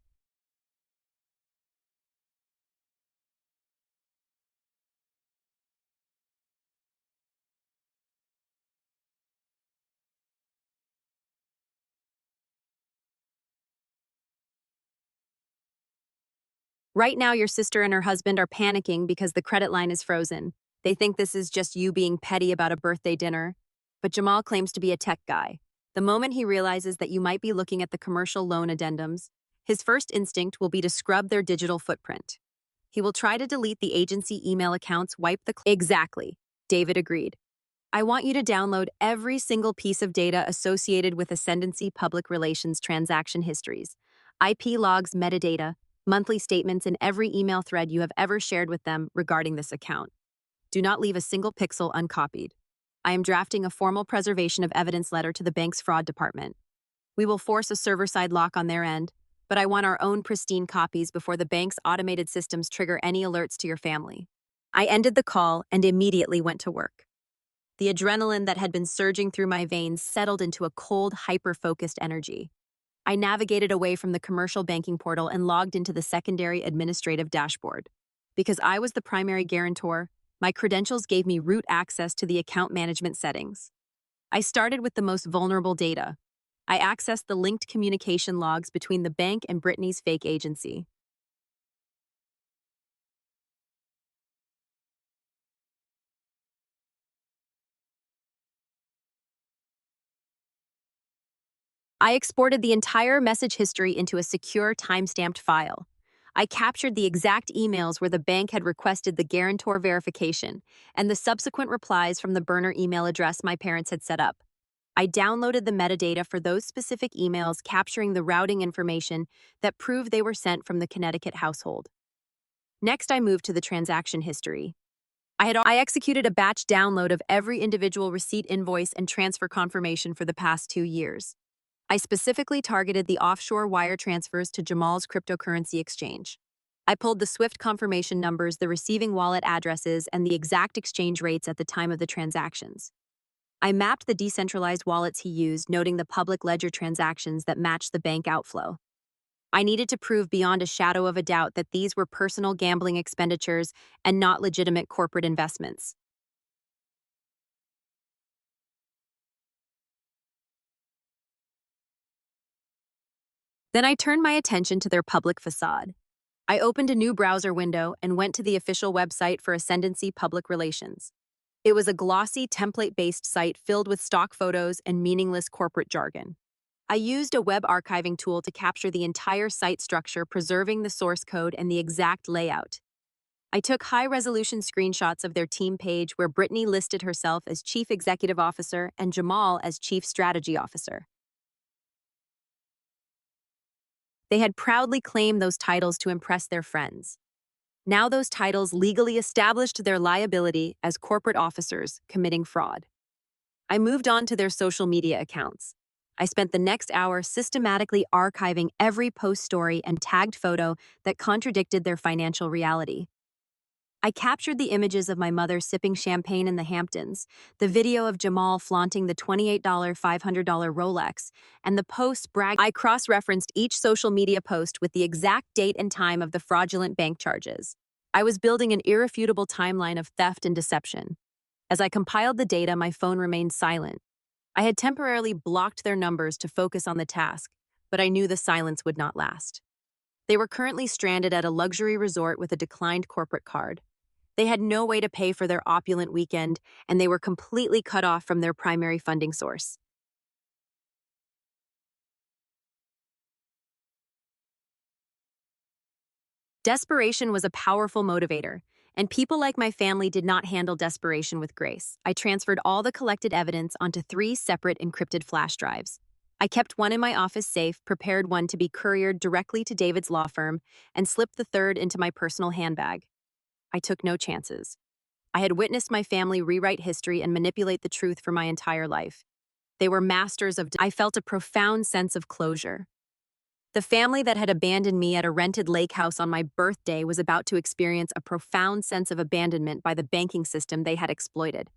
"Right now, your sister and her husband are panicking because the credit line is frozen. They think this is just you being petty about a birthday dinner. But Jamal claims to be a tech guy. The moment he realizes that you might be looking at the commercial loan addendums, his first instinct will be to scrub their digital footprint. He will try to delete the agency email accounts, wipe the. Exactly," David agreed. "I want you to download every single piece of data associated with Ascendancy Public Relations transaction histories, IP logs, metadata, monthly statements, and every email thread you have ever shared with them regarding this account. Do not leave a single pixel uncopied. I am drafting a formal preservation of evidence letter to the bank's fraud department. We will force a server-side lock on their end, but I want our own pristine copies before the bank's automated systems trigger any alerts to your family." I ended the call and immediately went to work. The adrenaline that had been surging through my veins settled into a cold, hyper-focused energy. I navigated away from the commercial banking portal and logged into the secondary administrative dashboard. Because I was the primary guarantor, my credentials gave me root access to the account management settings. I started with the most vulnerable data. I accessed the linked communication logs between the bank and Brittany's fake agency. I exported the entire message history into a secure, time-stamped file. I captured the exact emails where the bank had requested the guarantor verification and the subsequent replies from the burner email address my parents had set up. I downloaded the metadata for those specific emails, capturing the routing information that proved they were sent from the Connecticut household. Next, I moved to the transaction history. I executed a batch download of every individual receipt, invoice, and transfer confirmation for the past 2 years. I specifically targeted the offshore wire transfers to Jamal's cryptocurrency exchange. I pulled the SWIFT confirmation numbers, the receiving wallet addresses, and the exact exchange rates at the time of the transactions. I mapped the decentralized wallets he used, noting the public ledger transactions that matched the bank outflow. I needed to prove beyond a shadow of a doubt that these were personal gambling expenditures and not legitimate corporate investments. Then I turned my attention to their public facade. I opened a new browser window and went to the official website for Ascendancy Public Relations. It was a glossy, template-based site filled with stock photos and meaningless corporate jargon. I used a web archiving tool to capture the entire site structure, preserving the source code and the exact layout. I took high-resolution screenshots of their team page where Brittany listed herself as Chief Executive Officer and Jamal as Chief Strategy Officer. They had proudly claimed those titles to impress their friends. Now those titles legally established their liability as corporate officers committing fraud. I moved on to their social media accounts. I spent the next hour systematically archiving every post, story, and tagged photo that contradicted their financial reality. I captured the images of my mother sipping champagne in the Hamptons, the video of Jamal flaunting the $28 $500 Rolex, and the post brag. I cross-referenced each social media post with the exact date and time of the fraudulent bank charges. I was building an irrefutable timeline of theft and deception. As I compiled the data, my phone remained silent. I had temporarily blocked their numbers to focus on the task, but I knew the silence would not last. They were currently stranded at a luxury resort with a declined corporate card. They had no way to pay for their opulent weekend, and they were completely cut off from their primary funding source. Desperation was a powerful motivator, and people like my family did not handle desperation with grace. I transferred all the collected evidence onto 3 separate encrypted flash drives. I kept one in my office safe, prepared one to be couriered directly to David's law firm, and slipped the third into my personal handbag. I took no chances. I had witnessed my family rewrite history and manipulate the truth for my entire life. They were masters of. I felt a profound sense of closure. The family that had abandoned me at a rented lake house on my birthday was about to experience a profound sense of abandonment by the banking system they had exploited.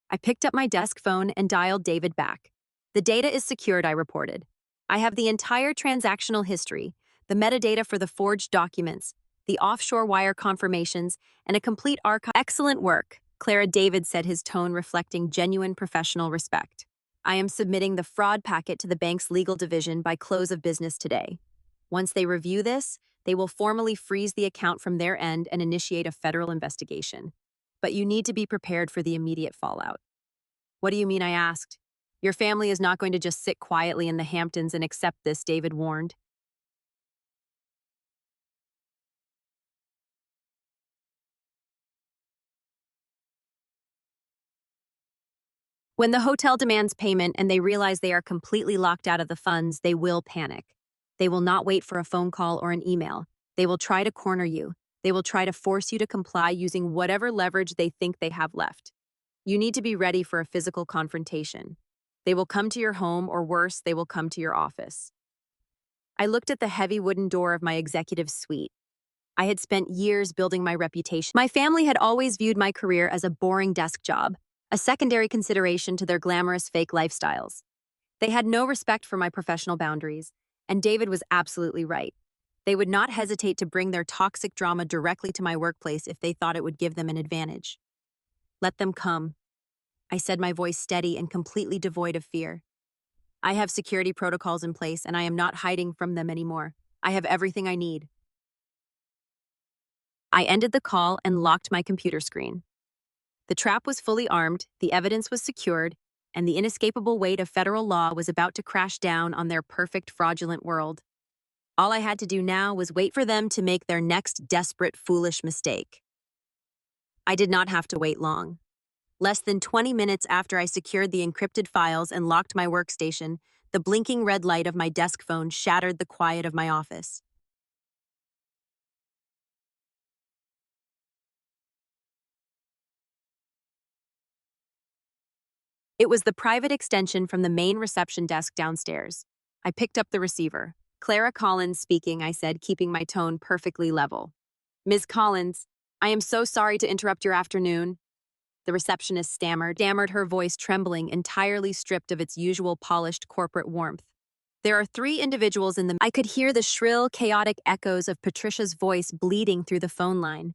I picked up my desk phone and dialed David back. "The data is secured," I reported. "I have the entire transactional history, the metadata for the forged documents, the offshore wire confirmations, and a complete archive." "Excellent work," Clara. David said, his tone reflecting genuine professional respect. "I am submitting the fraud packet to the bank's legal division by close of business today. Once they review this, they will formally freeze the account from their end and initiate a federal investigation. But you need to be prepared for the immediate fallout." "What do you mean?" I asked. "Your family is not going to just sit quietly in the Hamptons and accept this," David warned. "When the hotel demands payment and they realize they are completely locked out of the funds, they will panic. They will not wait for a phone call or an email. They will try to corner you. They will try to force you to comply using whatever leverage they think they have left. You need to be ready for a physical confrontation. They will come to your home, or worse, they will come to your office." I looked at the heavy wooden door of my executive suite. I had spent years building my reputation. My family had always viewed my career as a boring desk job, a secondary consideration to their glamorous fake lifestyles. They had no respect for my professional boundaries, and David was absolutely right. They would not hesitate to bring their toxic drama directly to my workplace if they thought it would give them an advantage. "Let them come," I said, my voice steady and completely devoid of fear. "I have security protocols in place, and I am not hiding from them anymore. I have everything I need." I ended the call and locked my computer screen. The trap was fully armed, the evidence was secured, and the inescapable weight of federal law was about to crash down on their perfect, fraudulent world. All I had to do now was wait for them to make their next desperate, foolish mistake. I did not have to wait long. Less than 20 minutes after I secured the encrypted files and locked my workstation, the blinking red light of my desk phone shattered the quiet of my office. It was the private extension from the main reception desk downstairs. I picked up the receiver. Clara Collins speaking, I said, keeping my tone perfectly level. Ms. Collins, I am so sorry to interrupt your afternoon. The receptionist stammered, her voice trembling, entirely stripped of its usual polished corporate warmth. There are three individuals in the— I could hear the shrill, chaotic echoes of Patricia's voice bleeding through the phone line.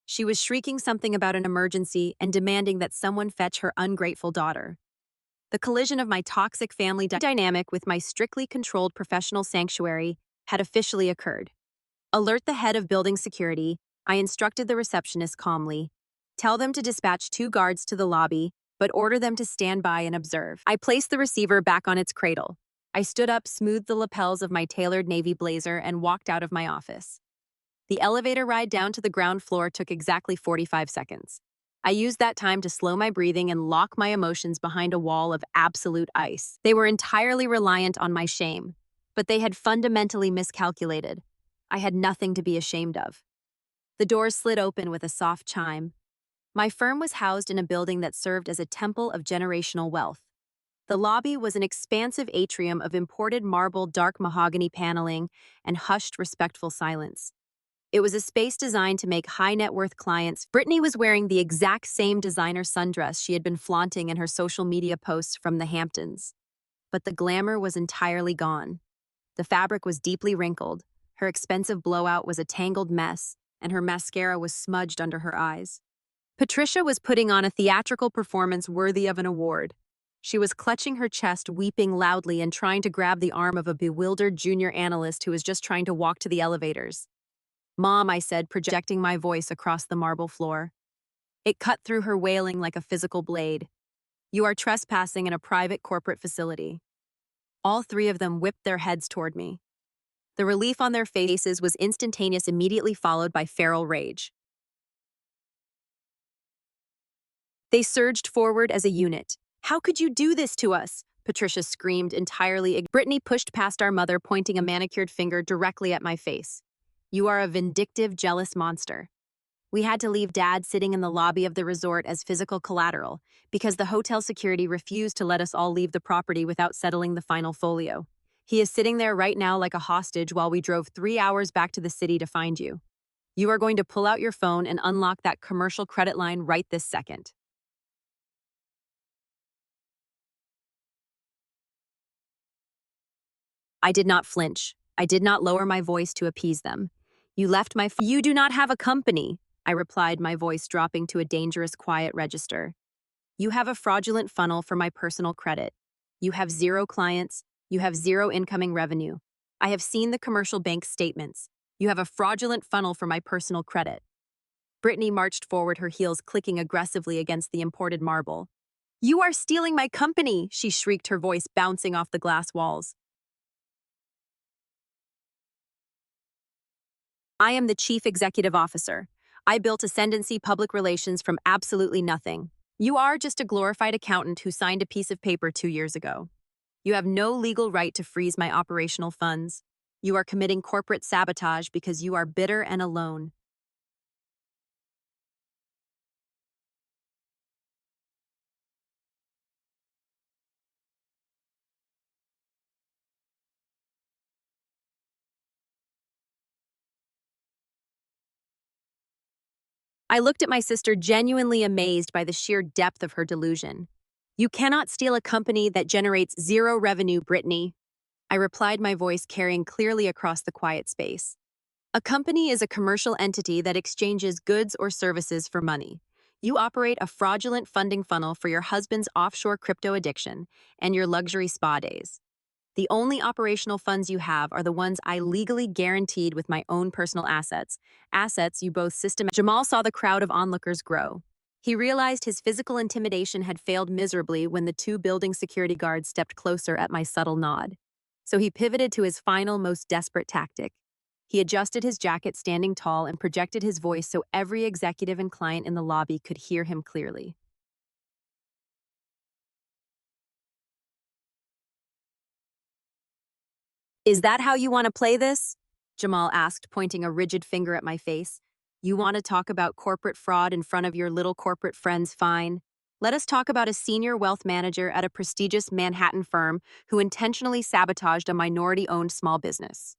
She was shrieking something about an emergency and demanding that someone fetch her ungrateful daughter. The collision of my toxic family dynamic with my strictly controlled professional sanctuary had officially occurred. Alert the head of building security, I instructed the receptionist calmly. Tell them to dispatch 2 guards to the lobby, but order them to stand by and observe. I placed the receiver back on its cradle. I stood up, smoothed the lapels of my tailored navy blazer, and walked out of my office. The elevator ride down to the ground floor took exactly 45 seconds. I used that time to slow my breathing and lock my emotions behind a wall of absolute ice. They were entirely reliant on my shame, but they had fundamentally miscalculated. I had nothing to be ashamed of. The doors slid open with a soft chime. My firm was housed in a building that served as a temple of generational wealth. The lobby was an expansive atrium of imported marble, dark mahogany paneling, and hushed, respectful silence. It was a space designed to make high-net-worth clients. Brittany was wearing the exact same designer sundress she had been flaunting in her social media posts from the Hamptons. But the glamour was entirely gone. The fabric was deeply wrinkled, her expensive blowout was a tangled mess, and her mascara was smudged under her eyes. Patricia was putting on a theatrical performance worthy of an award. She was clutching her chest, weeping loudly, and trying to grab the arm of a bewildered junior analyst who was just trying to walk to the elevators. Mom, I said, projecting my voice across the marble floor. It cut through her wailing like a physical blade. You are trespassing in a private corporate facility. All three of them whipped their heads toward me. The relief on their faces was instantaneous, immediately followed by feral rage. They surged forward as a unit. How could you do this to us? Patricia screamed, entirely. Brittany pushed past our mother, pointing a manicured finger directly at my face. You are a vindictive, jealous monster. We had to leave Dad sitting in the lobby of the resort as physical collateral because the hotel security refused to let us all leave the property without settling the final folio. He is sitting there right now like a hostage while we drove 3 hours back to the city to find you. You are going to pull out your phone and unlock that commercial credit line right this second. I did not flinch. I did not lower my voice to appease them. You left my— You do not have a company, I replied, my voice dropping to a dangerous quiet register. You have a fraudulent funnel for my personal credit. You have 0 clients. You have 0 incoming revenue. I have seen the commercial bank statements. You have a fraudulent funnel for my personal credit. Brittany marched forward, her heels clicking aggressively against the imported marble. You are stealing my company, she shrieked, her voice bouncing off the glass walls. I am the chief executive officer. I built Ascendancy Public Relations from absolutely nothing. You are just a glorified accountant who signed a piece of paper 2 years ago. You have no legal right to freeze my operational funds. You are committing corporate sabotage because you are bitter and alone. I looked at my sister, genuinely amazed by the sheer depth of her delusion. You cannot steal a company that generates 0 revenue, Brittany. I replied, my voice carrying clearly across the quiet space. A company is a commercial entity that exchanges goods or services for money. You operate a fraudulent funding funnel for your husband's offshore crypto addiction and your luxury spa days. The only operational funds you have are the ones I legally guaranteed with my own personal assets. Assets you both system. Jamal saw the crowd of onlookers grow. He realized his physical intimidation had failed miserably when the 2 building security guards stepped closer at my subtle nod. So he pivoted to his final, most desperate tactic. He adjusted his jacket, standing tall, and projected his voice so every executive and client in the lobby could hear him clearly. Is that how you want to play this? Jamal asked, pointing a rigid finger at my face. You want to talk about corporate fraud in front of your little corporate friends? Fine. Let us talk about a senior wealth manager at a prestigious Manhattan firm who intentionally sabotaged a minority-owned small business.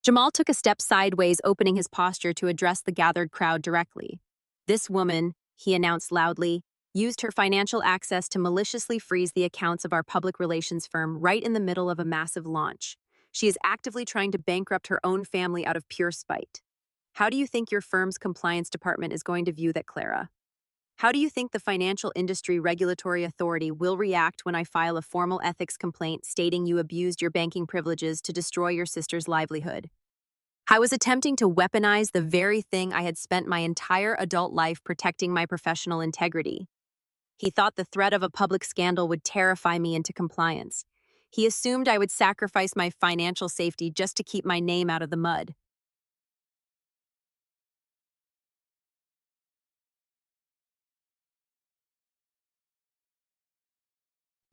Jamal took a step sideways, opening his posture to address the gathered crowd directly. This woman, he announced loudly, used her financial access to maliciously freeze the accounts of our public relations firm right in the middle of a massive launch. She is actively trying to bankrupt her own family out of pure spite. How do you think your firm's compliance department is going to view that, Clara? How do you think the Financial Industry Regulatory Authority will react when I file a formal ethics complaint stating you abused your banking privileges to destroy your sister's livelihood? I was attempting to weaponize the very thing I had spent my entire adult life protecting my professional integrity. He thought the threat of a public scandal would terrify me into compliance. He assumed I would sacrifice my financial safety just to keep my name out of the mud.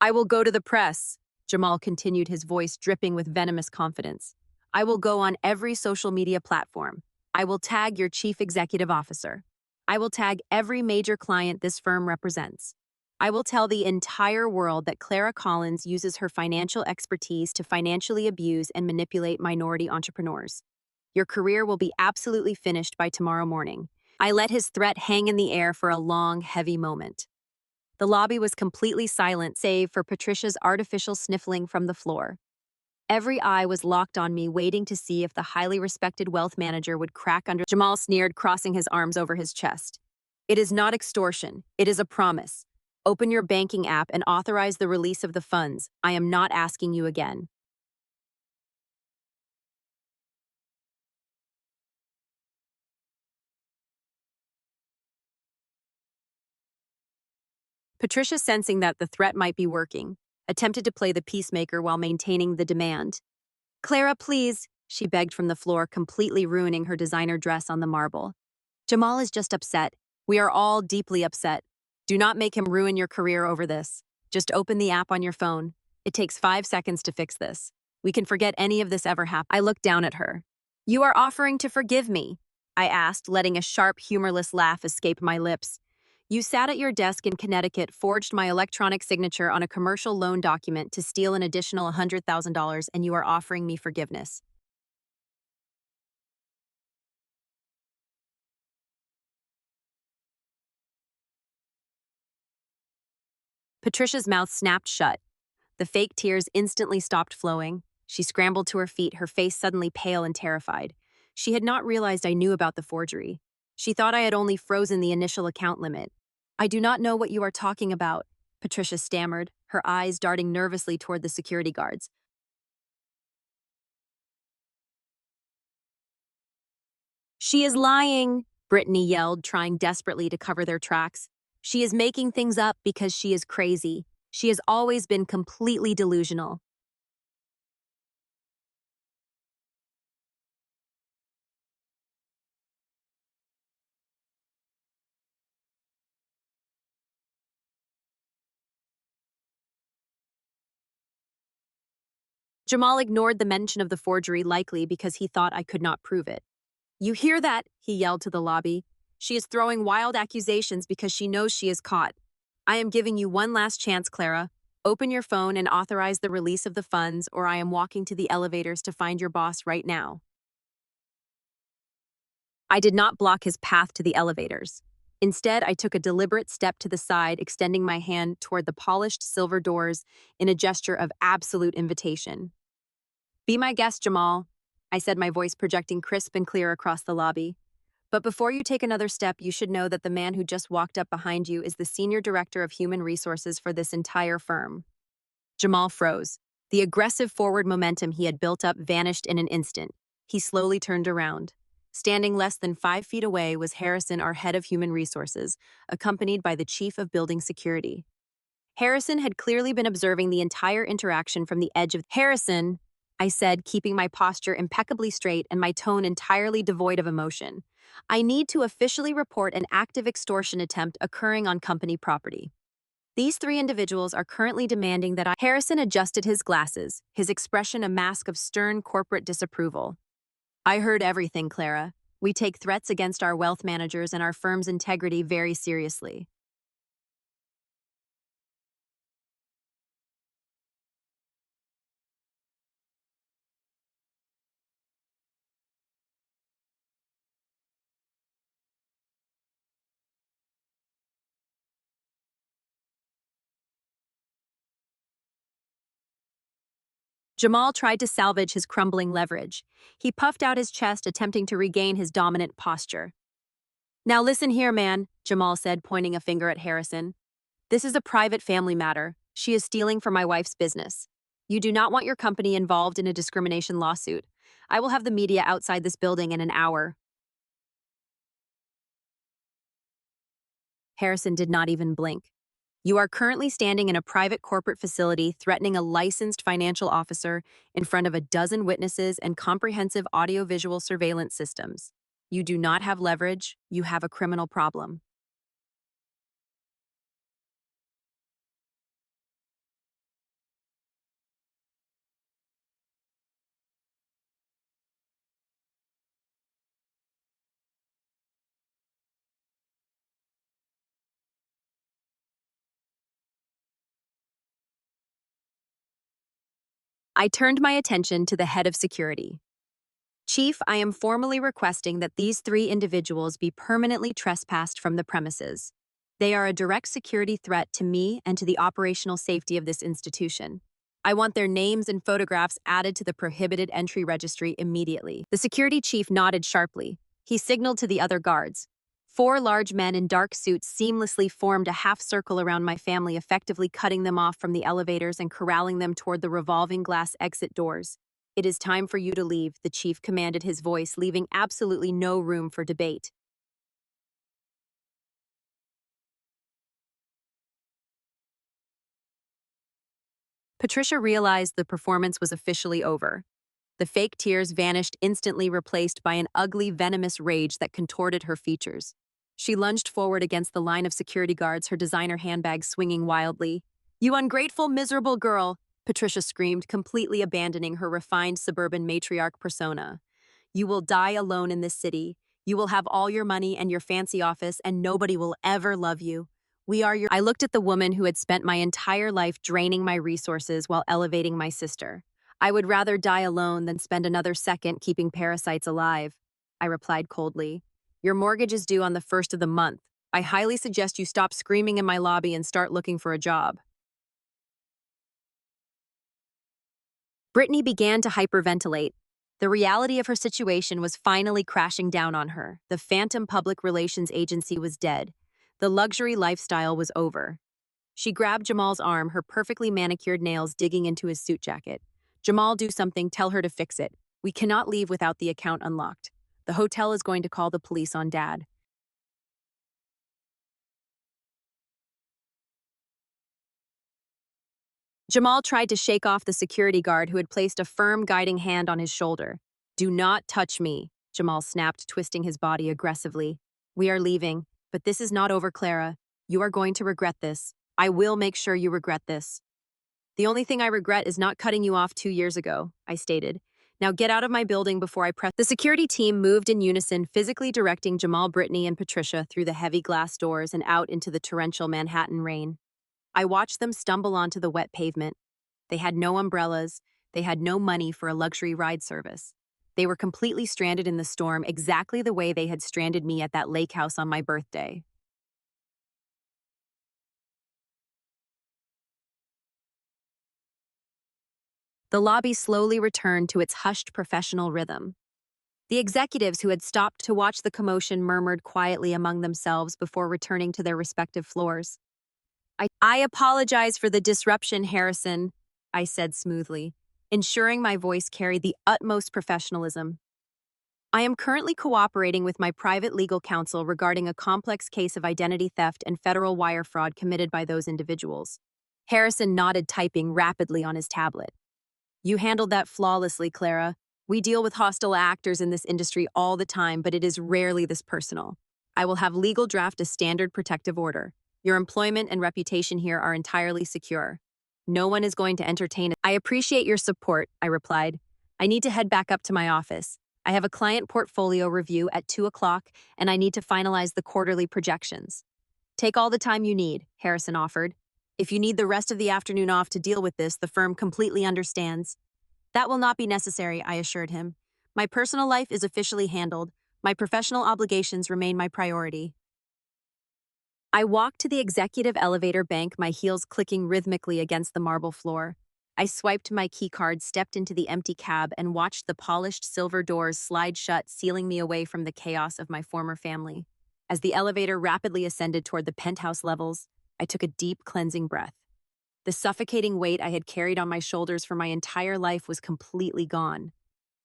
I will go to the press, Jamal continued, his voice dripping with venomous confidence. I will go on every social media platform. I will tag your chief executive officer. I will tag every major client this firm represents. I will tell the entire world that Clara Collins uses her financial expertise to financially abuse and manipulate minority entrepreneurs. Your career will be absolutely finished by tomorrow morning. I let his threat hang in the air for a long, heavy moment. The lobby was completely silent save for Patricia's artificial sniffling from the floor. Every eye was locked on me, waiting to see if the highly respected wealth manager would crack under. Jamal sneered, crossing his arms over his chest. It is not extortion. It is a promise. Open your banking app and authorize the release of the funds. I am not asking you again. Patricia, sensing that the threat might be working, attempted to play the peacemaker while maintaining the demand. Clara, please, she begged from the floor, completely ruining her designer dress on the marble. Jamal is just upset. We are all deeply upset. Do not make him ruin your career over this. Just open the app on your phone. It takes 5 seconds to fix this. We can forget any of this ever happened. I looked down at her. You are offering to forgive me? I asked, letting a sharp, humorless laugh escape my lips. You sat at your desk in Connecticut, forged my electronic signature on a commercial loan document to steal an additional $100,000, and you are offering me forgiveness. Patricia's mouth snapped shut. The fake tears instantly stopped flowing. She scrambled to her feet, her face suddenly pale and terrified. She had not realized I knew about the forgery. She thought I had only frozen the initial account limit. I do not know what you are talking about, Patricia stammered, her eyes darting nervously toward the security guards. She is lying, Brittany yelled, trying desperately to cover their tracks. She is making things up because she is crazy. She has always been completely delusional. Jamal ignored the mention of the forgery, likely because he thought I could not prove it. You hear that? He yelled to the lobby. She is throwing wild accusations because she knows she is caught. I am giving you one last chance, Clara. Open your phone and authorize the release of the funds, or I am walking to the elevators to find your boss right now. I did not block his path to the elevators. Instead, I took a deliberate step to the side, extending my hand toward the polished silver doors in a gesture of absolute invitation. Be my guest, Jamal, I said, my voice projecting crisp and clear across the lobby. But before you take another step, you should know that the man who just walked up behind you is the senior director of human resources for this entire firm. Jamal froze. The aggressive forward momentum he had built up vanished in an instant. He slowly turned around. Standing less than 5 feet away was Harrison, our head of human resources, accompanied by the chief of building security. Harrison had clearly been observing the entire interaction from the edge of Harrison, I said, keeping my posture impeccably straight and my tone entirely devoid of emotion. I need to officially report an active extortion attempt occurring on company property. These three individuals are currently demanding that I. Harrison adjusted his glasses, his expression a mask of stern corporate disapproval. I heard everything, Clara. We take threats against our wealth managers and our firm's integrity very seriously. Jamal tried to salvage his crumbling leverage. He puffed out his chest, attempting to regain his dominant posture. Now listen here, man, Jamal said, pointing a finger at Harrison. This is a private family matter. She is stealing from my wife's business. You do not want your company involved in a discrimination lawsuit. I will have the media outside this building in an hour. Harrison did not even blink. You are currently standing in a private corporate facility threatening a licensed financial officer in front of a dozen witnesses and comprehensive audiovisual surveillance systems. You do not have leverage, you have a criminal problem. I turned my attention to the head of security. Chief, I am formally requesting that these three individuals be permanently trespassed from the premises. They are a direct security threat to me and to the operational safety of this institution. I want their names and photographs added to the prohibited entry registry immediately. The security chief nodded sharply. He signaled to the other guards. Four large men in dark suits seamlessly formed a half circle around my family, effectively cutting them off from the elevators and corralling them toward the revolving glass exit doors. It is time for you to leave, the chief commanded, his voice leaving absolutely no room for debate. Patricia realized the performance was officially over. The fake tears vanished, instantly replaced by an ugly, venomous rage that contorted her features. She lunged forward against the line of security guards, her designer handbag swinging wildly. "You ungrateful, miserable girl!" Patricia screamed, completely abandoning her refined suburban matriarch persona. "You will die alone in this city. You will have all your money and your fancy office, and nobody will ever love you. We are your—" I looked at the woman who had spent my entire life draining my resources while elevating my sister. "I would rather die alone than spend another second keeping parasites alive," I replied coldly. "Your mortgage is due on the 1st of the month. I highly suggest you stop screaming in my lobby and start looking for a job." Brittany began to hyperventilate. The reality of her situation was finally crashing down on her. The phantom public relations agency was dead. The luxury lifestyle was over. She grabbed Jamal's arm, her perfectly manicured nails digging into his suit jacket. "Jamal, do something. Tell her to fix it. We cannot leave without the account unlocked. The hotel is going to call the police on Dad." Jamal tried to shake off the security guard who had placed a firm guiding hand on his shoulder. "Do not touch me," Jamal snapped, twisting his body aggressively. "We are leaving, but this is not over, Clara. You are going to regret this. I will make sure you regret this." "The only thing I regret is not cutting you off 2 years ago," I stated. "Now get out of my building before I press—" The security team moved in unison, physically directing Jamal, Brittany, and Patricia through the heavy glass doors and out into the torrential Manhattan rain. I watched them stumble onto the wet pavement. They had no umbrellas. They had no money for a luxury ride service. They were completely stranded in the storm, exactly the way they had stranded me at that lake house on my birthday. The lobby slowly returned to its hushed professional rhythm. The executives who had stopped to watch the commotion murmured quietly among themselves before returning to their respective floors. I apologize for the disruption, Harrison," I said smoothly, ensuring my voice carried the utmost professionalism. "I am currently cooperating with my private legal counsel regarding a complex case of identity theft and federal wire fraud committed by those individuals. Harrison nodded, typing rapidly on his tablet. You handled that flawlessly, Clara. We deal with hostile actors in this industry all the time, but it is rarely this personal. I will have legal draft a standard protective order. Your employment and reputation here are entirely secure. No one is going to entertain it. I appreciate your support, I replied. I need to head back up to my office. I have a client portfolio review at 2 o'clock, and I need to finalize the quarterly projections. Take all the time you need, Harrison offered. If you need the rest of the afternoon off to deal with this, the firm completely understands. That will not be necessary, I assured him. My personal life is officially handled. My professional obligations remain my priority. I walked to the executive elevator bank, my heels clicking rhythmically against the marble floor. I swiped my keycard, stepped into the empty cab, and watched the polished silver doors slide shut, sealing me away from the chaos of my former family. As the elevator rapidly ascended toward the penthouse levels, I took a deep, cleansing breath. The suffocating weight I had carried on my shoulders for my entire life was completely gone.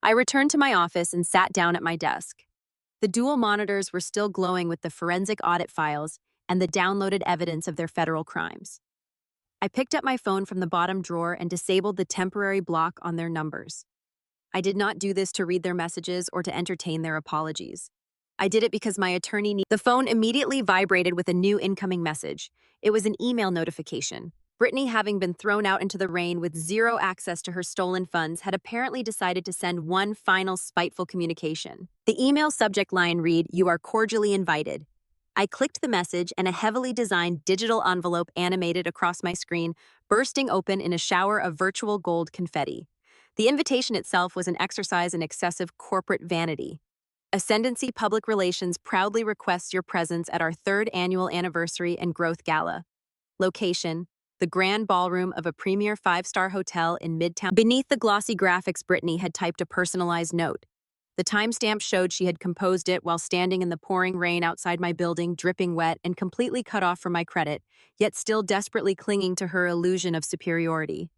I returned to my office and sat down at my desk. The dual monitors were still glowing with the forensic audit files and the downloaded evidence of their federal crimes. I picked up my phone from the bottom drawer and disabled the temporary block on their numbers. I did not do this to read their messages or to entertain their apologies. I did it because my attorney needed. The phone immediately vibrated with a new incoming message. It was an email notification. Brittany, having been thrown out into the rain with zero access to her stolen funds, had apparently decided to send one final spiteful communication. The email subject line read, "You are cordially invited." I clicked the message, and a heavily designed digital envelope animated across my screen, bursting open in a shower of virtual gold confetti. The invitation itself was an exercise in excessive corporate vanity. Ascendancy Public Relations proudly requests your presence at our 3rd annual anniversary and growth gala. Location: the grand ballroom of a premier 5-star hotel in Midtown. Beneath the glossy graphics, Brittany had typed a personalized note. The timestamp showed she had composed it while standing in the pouring rain outside my building, dripping wet and completely cut off from my credit, yet still desperately clinging to her illusion of superiority.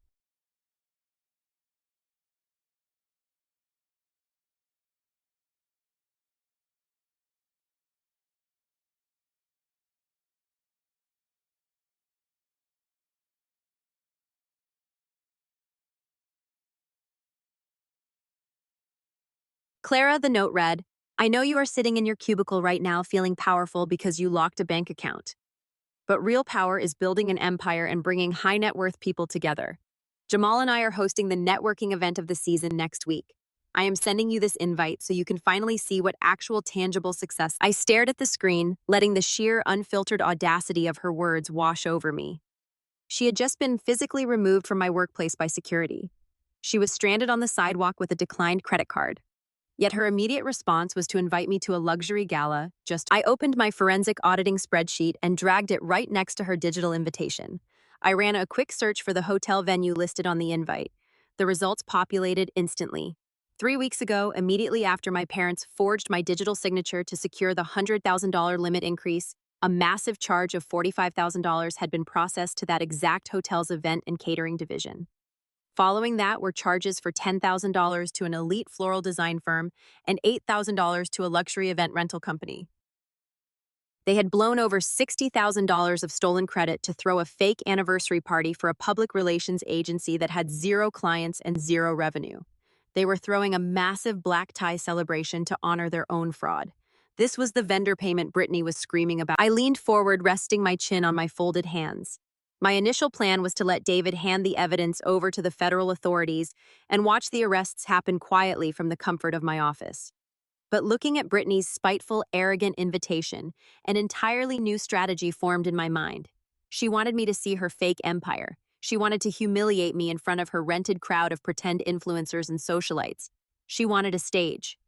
Clara, the note read, I know you are sitting in your cubicle right now feeling powerful because you locked a bank account. But real power is building an empire and bringing high net worth people together. Jamal and I are hosting the networking event of the season next week. I am sending you this invite so you can finally see what actual tangible success. I stared at the screen, letting the sheer, unfiltered audacity of her words wash over me. She had just been physically removed from my workplace by security. She was stranded on the sidewalk with a declined credit card. Yet her immediate response was to invite me to a luxury gala. I opened my forensic auditing spreadsheet and dragged it right next to her digital invitation. I ran a quick search for the hotel venue listed on the invite. The results populated instantly. 3 weeks ago, immediately after my parents forged my digital signature to secure the $100,000 limit increase, a massive charge of $45,000 had been processed to that exact hotel's event and catering division. Following that were charges for $10,000 to an elite floral design firm and $8,000 to a luxury event rental company. They had blown over $60,000 of stolen credit to throw a fake anniversary party for a public relations agency that had 0 clients and 0 revenue. They were throwing a massive black tie celebration to honor their own fraud. This was the vendor payment Brittany was screaming about. I leaned forward, resting my chin on my folded hands. My initial plan was to let David hand the evidence over to the federal authorities and watch the arrests happen quietly from the comfort of my office. But looking at Brittany's spiteful, arrogant invitation, an entirely new strategy formed in my mind. She wanted me to see her fake empire. She wanted to humiliate me in front of her rented crowd of pretend influencers and socialites. She wanted a stage.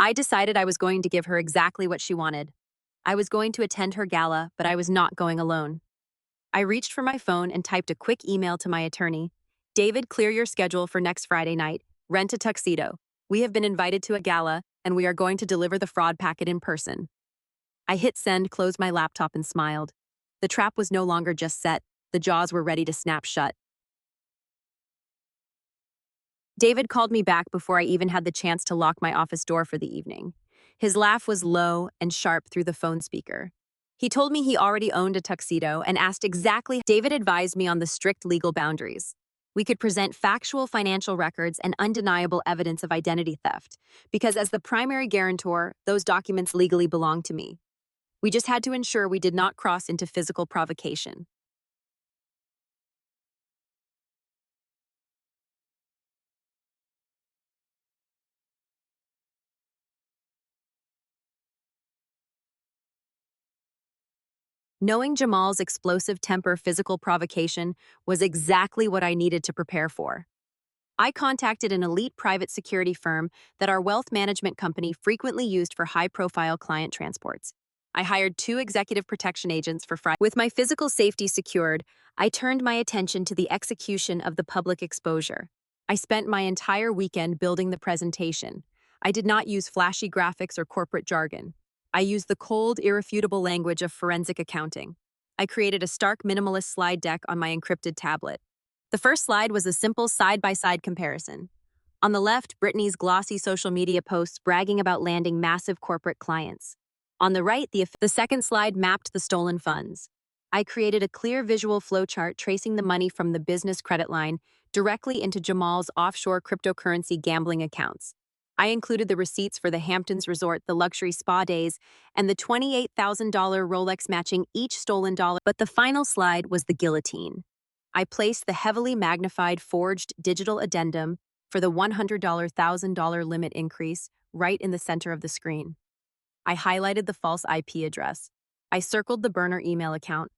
I decided I was going to give her exactly what she wanted. I was going to attend her gala, but I was not going alone. I reached for my phone and typed a quick email to my attorney. David, clear your schedule for next Friday night. Rent a tuxedo. We have been invited to a gala, and we are going to deliver the fraud packet in person. I hit send, closed my laptop, and smiled. The trap was no longer just set. The jaws were ready to snap shut. David called me back before I even had the chance to lock my office door for the evening. His laugh was low and sharp through the phone speaker. He told me he already owned a tuxedo and asked exactly. David advised me on the strict legal boundaries. We could present factual financial records and undeniable evidence of identity theft, because as the primary guarantor, those documents legally belong to me. We just had to ensure we did not cross into physical provocation. Knowing Jamal's explosive temper physical provocation was exactly what I needed to prepare for. I contacted an elite private security firm that our wealth management company frequently used for high-profile client transports. I hired 2 executive protection agents for Friday. With my physical safety secured, I turned my attention to the execution of the public exposure. I spent my entire weekend building the presentation. I did not use flashy graphics or corporate jargon. I used the cold, irrefutable language of forensic accounting. I created a stark minimalist slide deck on my encrypted tablet. The first slide was a simple side-by-side comparison. On the left, Brittany's glossy social media posts bragging about landing massive corporate clients. On the right, the second slide mapped the stolen funds. I created a clear visual flowchart tracing the money from the business credit line directly into Jamal's offshore cryptocurrency gambling accounts. I included the receipts for the Hamptons resort, the luxury spa days, and the $28,000 Rolex matching each stolen dollar. But the final slide was the guillotine. I placed the heavily magnified forged digital addendum for the $100,000 limit increase right in the center of the screen. I highlighted the false IP address. I circled the burner email account.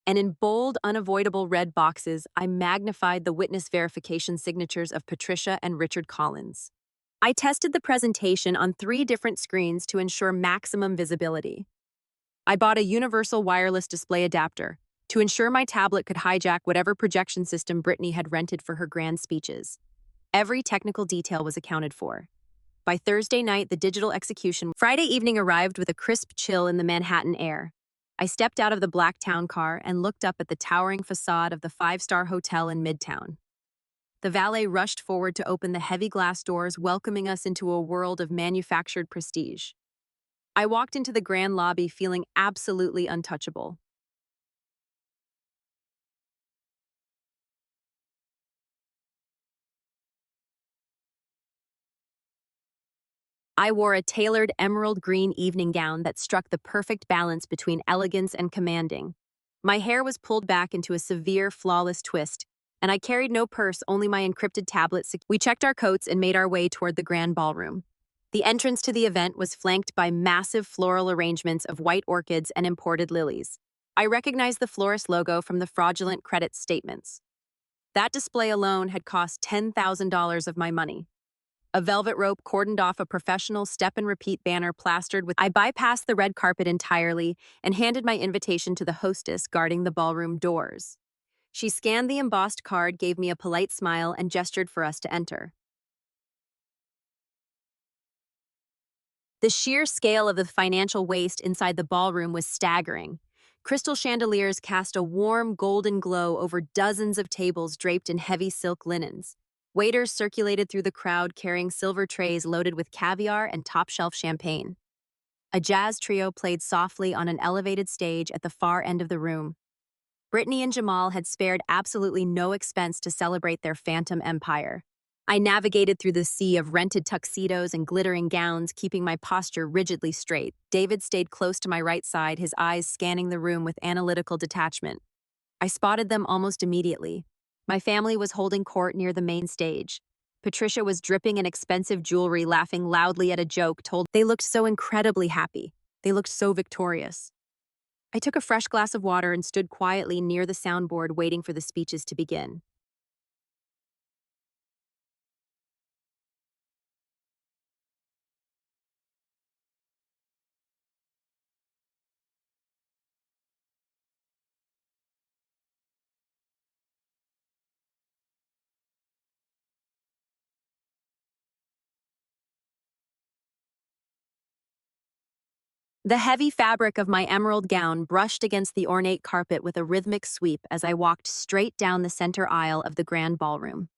And in bold, unavoidable red boxes, I magnified the witness verification signatures of Patricia and Richard Collins. I tested the presentation on 3 different screens to ensure maximum visibility. I bought a universal wireless display adapter to ensure my tablet could hijack whatever projection system Brittany had rented for her grand speeches. Every technical detail was accounted for. By Thursday night, the digital execution. Friday evening arrived with a crisp chill in the Manhattan air. I stepped out of the black town car and looked up at the towering facade of the 5-star hotel in Midtown. The valet rushed forward to open the heavy glass doors, welcoming us into a world of manufactured prestige. I walked into the grand lobby feeling absolutely untouchable. I wore a tailored emerald green evening gown that struck the perfect balance between elegance and commanding. My hair was pulled back into a severe, flawless twist, and I carried no purse, only my encrypted tablet. We checked our coats and made our way toward the grand ballroom. The entrance to the event was flanked by massive floral arrangements of white orchids and imported lilies. I recognized the florist logo from the fraudulent credit statements. That display alone had cost $10,000 of my money. A velvet rope cordoned off a professional step-and-repeat banner plastered with. I bypassed the red carpet entirely and handed my invitation to the hostess guarding the ballroom doors. She scanned the embossed card, gave me a polite smile, and gestured for us to enter. The sheer scale of the financial waste inside the ballroom was staggering. Crystal chandeliers cast a warm, golden glow over dozens of tables draped in heavy silk linens. Waiters circulated through the crowd carrying silver trays loaded with caviar and top-shelf champagne. A jazz trio played softly on an elevated stage at the far end of the room. Brittany and Jamal had spared absolutely no expense to celebrate their phantom empire. I navigated through the sea of rented tuxedos and glittering gowns, keeping my posture rigidly straight. David stayed close to my right side, his eyes scanning the room with analytical detachment. I spotted them almost immediately. My family was holding court near the main stage. Patricia was dripping in expensive jewelry, laughing loudly at a joke told. They looked so incredibly happy. They looked so victorious. I took a fresh glass of water and stood quietly near the soundboard, waiting for the speeches to begin. The heavy fabric of my emerald gown brushed against the ornate carpet with a rhythmic sweep as I walked straight down the center aisle of the grand ballroom.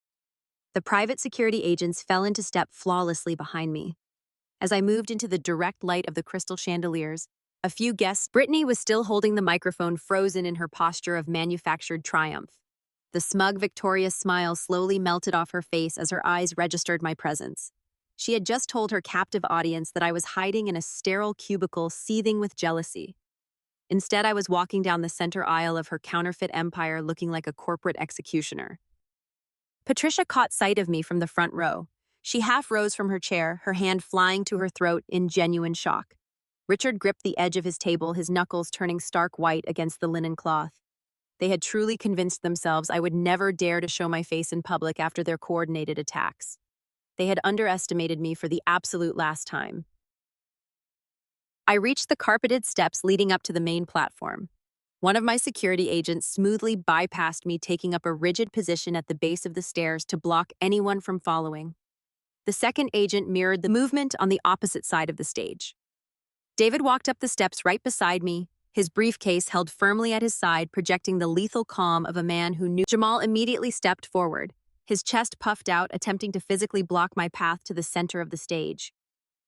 The private security agents fell into step flawlessly behind me. As I moved into the direct light of the crystal chandeliers, a few guests, Brittany was still holding the microphone frozen in her posture of manufactured triumph. The smug, victorious smile slowly melted off her face as her eyes registered my presence. She had just told her captive audience that I was hiding in a sterile cubicle seething with jealousy. Instead, I was walking down the center aisle of her counterfeit empire looking like a corporate executioner. Patricia caught sight of me from the front row. She half rose from her chair, her hand flying to her throat in genuine shock. Richard gripped the edge of his table, his knuckles turning stark white against the linen cloth. They had truly convinced themselves I would never dare to show my face in public after their coordinated attacks. They had underestimated me for the absolute last time. I reached the carpeted steps leading up to the main platform. One of my security agents smoothly bypassed me, taking up a rigid position at the base of the stairs to block anyone from following. The second agent mirrored the movement on the opposite side of the stage. David walked up the steps right beside me, his briefcase held firmly at his side, projecting the lethal calm of a man who knew. Jamal immediately stepped forward, his chest puffed out, attempting to physically block my path to the center of the stage.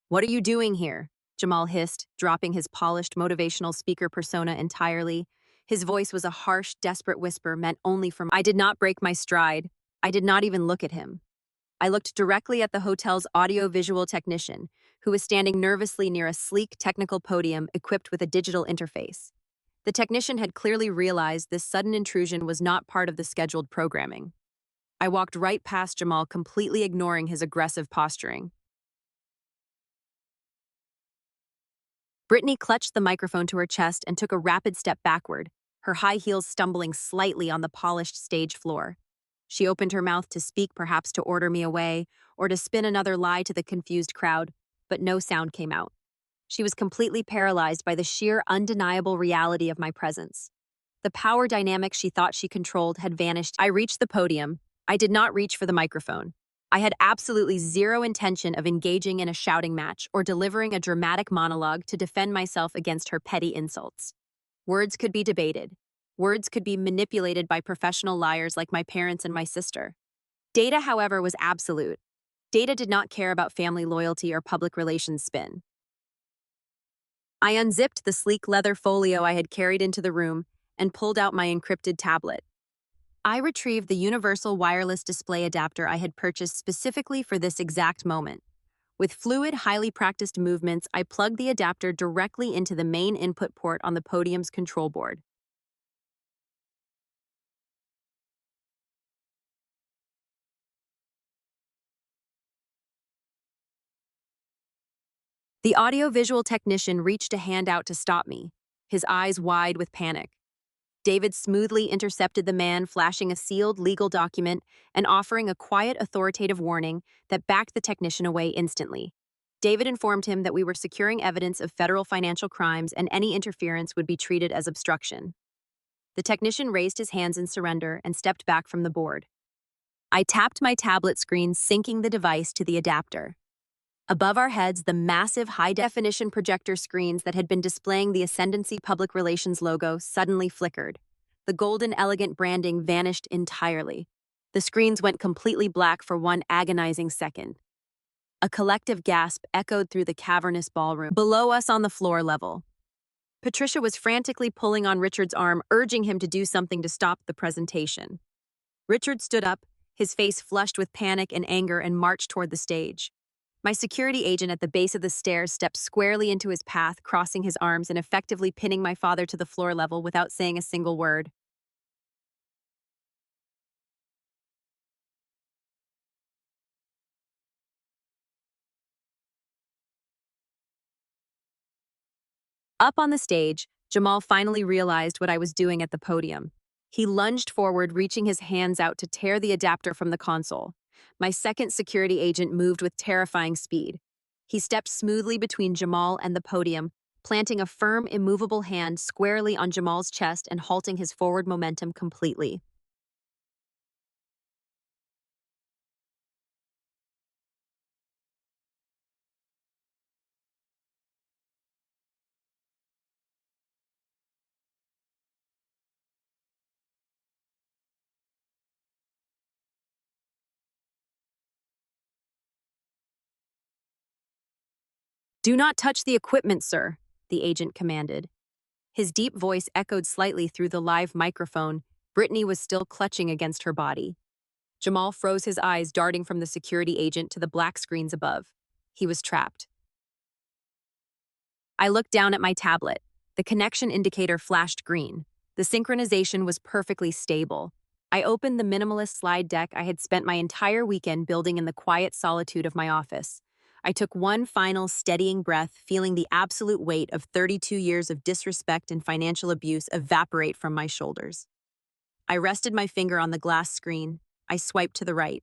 "What are you doing here?" Jamal hissed, dropping his polished motivational speaker persona entirely. His voice was a harsh, desperate whisper meant only for me. I did not break my stride. I did not even look at him. I looked directly at the hotel's audio-visual technician, who was standing nervously near a sleek technical podium equipped with a digital interface. The technician had clearly realized this sudden intrusion was not part of the scheduled programming. I walked right past Jamal, completely ignoring his aggressive posturing. Brittany clutched the microphone to her chest and took a rapid step backward, her high heels stumbling slightly on the polished stage floor. She opened her mouth to speak, perhaps to order me away, or to spin another lie to the confused crowd, but no sound came out. She was completely paralyzed by the sheer, undeniable reality of my presence. The power dynamic she thought she controlled had vanished. I reached the podium. I did not reach for the microphone. I had absolutely zero intention of engaging in a shouting match or delivering a dramatic monologue to defend myself against her petty insults. Words could be debated. Words could be manipulated by professional liars like my parents and my sister. Data, however, was absolute. Data did not care about family loyalty or public relations spin. I unzipped the sleek leather folio I had carried into the room and pulled out my encrypted tablet. I retrieved the universal wireless display adapter I had purchased specifically for this exact moment. With fluid, highly practiced movements, I plugged the adapter directly into the main input port on the podium's control board. The audio-visual technician reached a hand out to stop me, his eyes wide with panic. David smoothly intercepted the man, flashing a sealed legal document and offering a quiet, authoritative warning that backed the technician away instantly. David informed him that we were securing evidence of federal financial crimes and any interference would be treated as obstruction. The technician raised his hands in surrender and stepped back from the board. I tapped my tablet screen, syncing the device to the adapter. Above our heads, the massive high-definition projector screens that had been displaying the Ascendancy Public Relations logo suddenly flickered. The golden, elegant branding vanished entirely. The screens went completely black for one agonizing second. A collective gasp echoed through the cavernous ballroom. Below us on the floor level, Patricia was frantically pulling on Richard's arm, urging him to do something to stop the presentation. Richard stood up, his face flushed with panic and anger, and marched toward the stage. My security agent at the base of the stairs stepped squarely into his path, crossing his arms and effectively pinning my father to the floor level without saying a single word. Up on the stage, Jamal finally realized what I was doing at the podium. He lunged forward, reaching his hands out to tear the adapter from the console. My second security agent moved with terrifying speed. He stepped smoothly between Jamal and the podium, planting a firm, immovable hand squarely on Jamal's chest and halting his forward momentum completely. "Do not touch the equipment, sir," the agent commanded. His deep voice echoed slightly through the live microphone. Brittany was still clutching against her body. Jamal froze his eyes, darting from the security agent to the black screens above. He was trapped. I looked down at my tablet. The connection indicator flashed green. The synchronization was perfectly stable. I opened the minimalist slide deck I had spent my entire weekend building in the quiet solitude of my office. I took one final steadying breath, feeling the absolute weight of 32 years of disrespect and financial abuse evaporate from my shoulders. I rested my finger on the glass screen. I swiped to the right.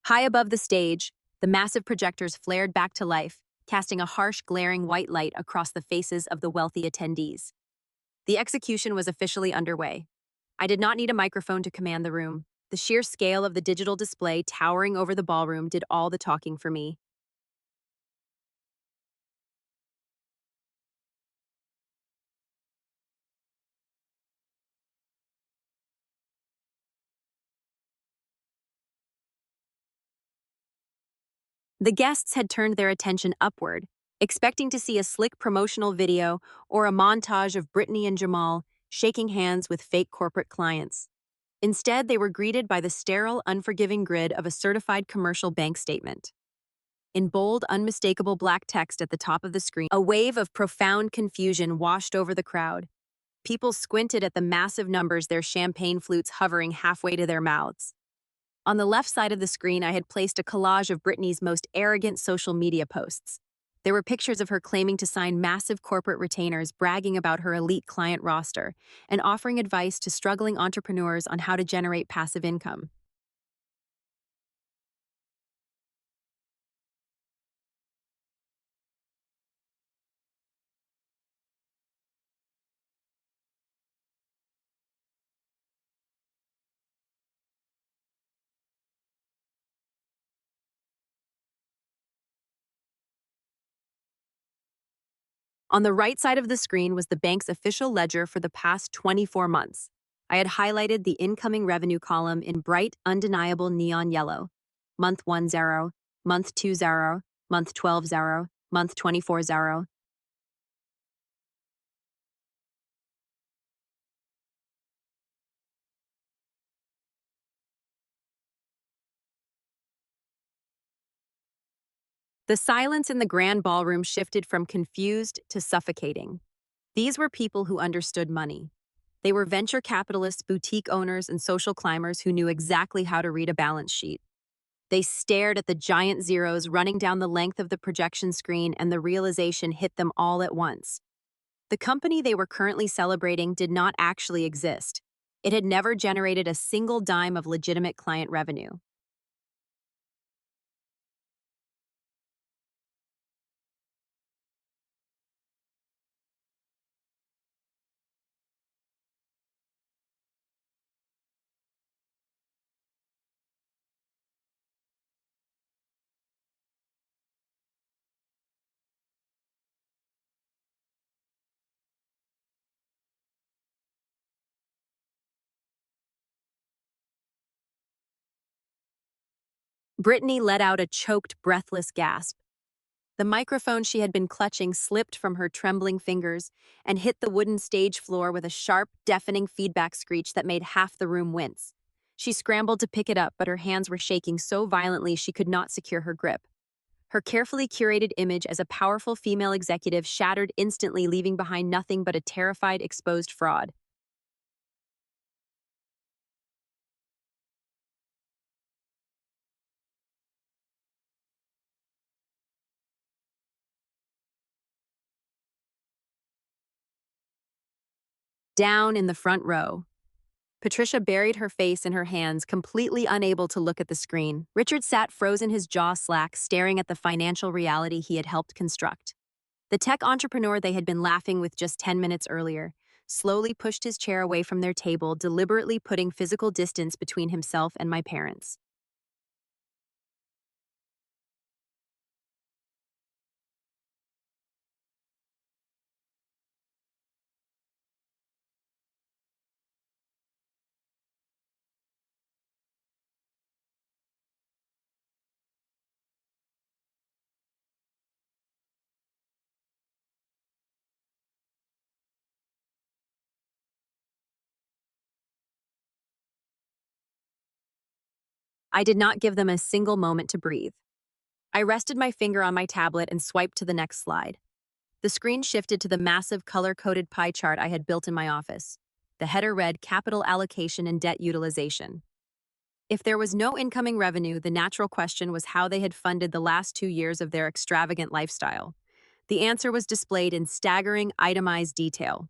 High above the stage, the massive projectors flared back to life, casting a harsh, glaring white light across the faces of the wealthy attendees. The execution was officially underway. I did not need a microphone to command the room. The sheer scale of the digital display towering over the ballroom did all the talking for me. The guests had turned their attention upward, expecting to see a slick promotional video or a montage of Brittany and Jamal shaking hands with fake corporate clients. Instead, they were greeted by the sterile, unforgiving grid of a certified commercial bank statement. In bold, unmistakable black text at the top of the screen, a wave of profound confusion washed over the crowd. People squinted at the massive numbers, their champagne flutes hovering halfway to their mouths. On the left side of the screen, I had placed a collage of Britney's most arrogant social media posts. There were pictures of her claiming to sign massive corporate retainers, bragging about her elite client roster, and offering advice to struggling entrepreneurs on how to generate passive income. On the right side of the screen was the bank's official ledger for the past 24 months. I had highlighted the incoming revenue column in bright, undeniable neon yellow. Month 1 0, month 2 0, month 12 0, month 24 0. The silence in the grand ballroom shifted from confused to suffocating. These were people who understood money. They were venture capitalists, boutique owners, and social climbers who knew exactly how to read a balance sheet. They stared at the giant zeros running down the length of the projection screen, and the realization hit them all at once. The company they were currently celebrating did not actually exist. It had never generated a single dime of legitimate client revenue. Brittany let out a choked, breathless gasp. The microphone she had been clutching slipped from her trembling fingers and hit the wooden stage floor with a sharp, deafening feedback screech that made half the room wince. She scrambled to pick it up, but her hands were shaking so violently she could not secure her grip. Her carefully curated image as a powerful female executive shattered instantly, leaving behind nothing but a terrified, exposed fraud. Down in the front row, Patricia buried her face in her hands, completely unable to look at the screen. Richard sat frozen, his jaw slack, staring at the financial reality he had helped construct. The tech entrepreneur they had been laughing with just 10 minutes earlier slowly pushed his chair away from their table, deliberately putting physical distance between himself and my parents. I did not give them a single moment to breathe. I rested my finger on my tablet and swiped to the next slide. The screen shifted to the massive color-coded pie chart I had built in my office. The header read capital allocation and debt utilization. If there was no incoming revenue, the natural question was how they had funded the last 2 years of their extravagant lifestyle. The answer was displayed in staggering, itemized detail.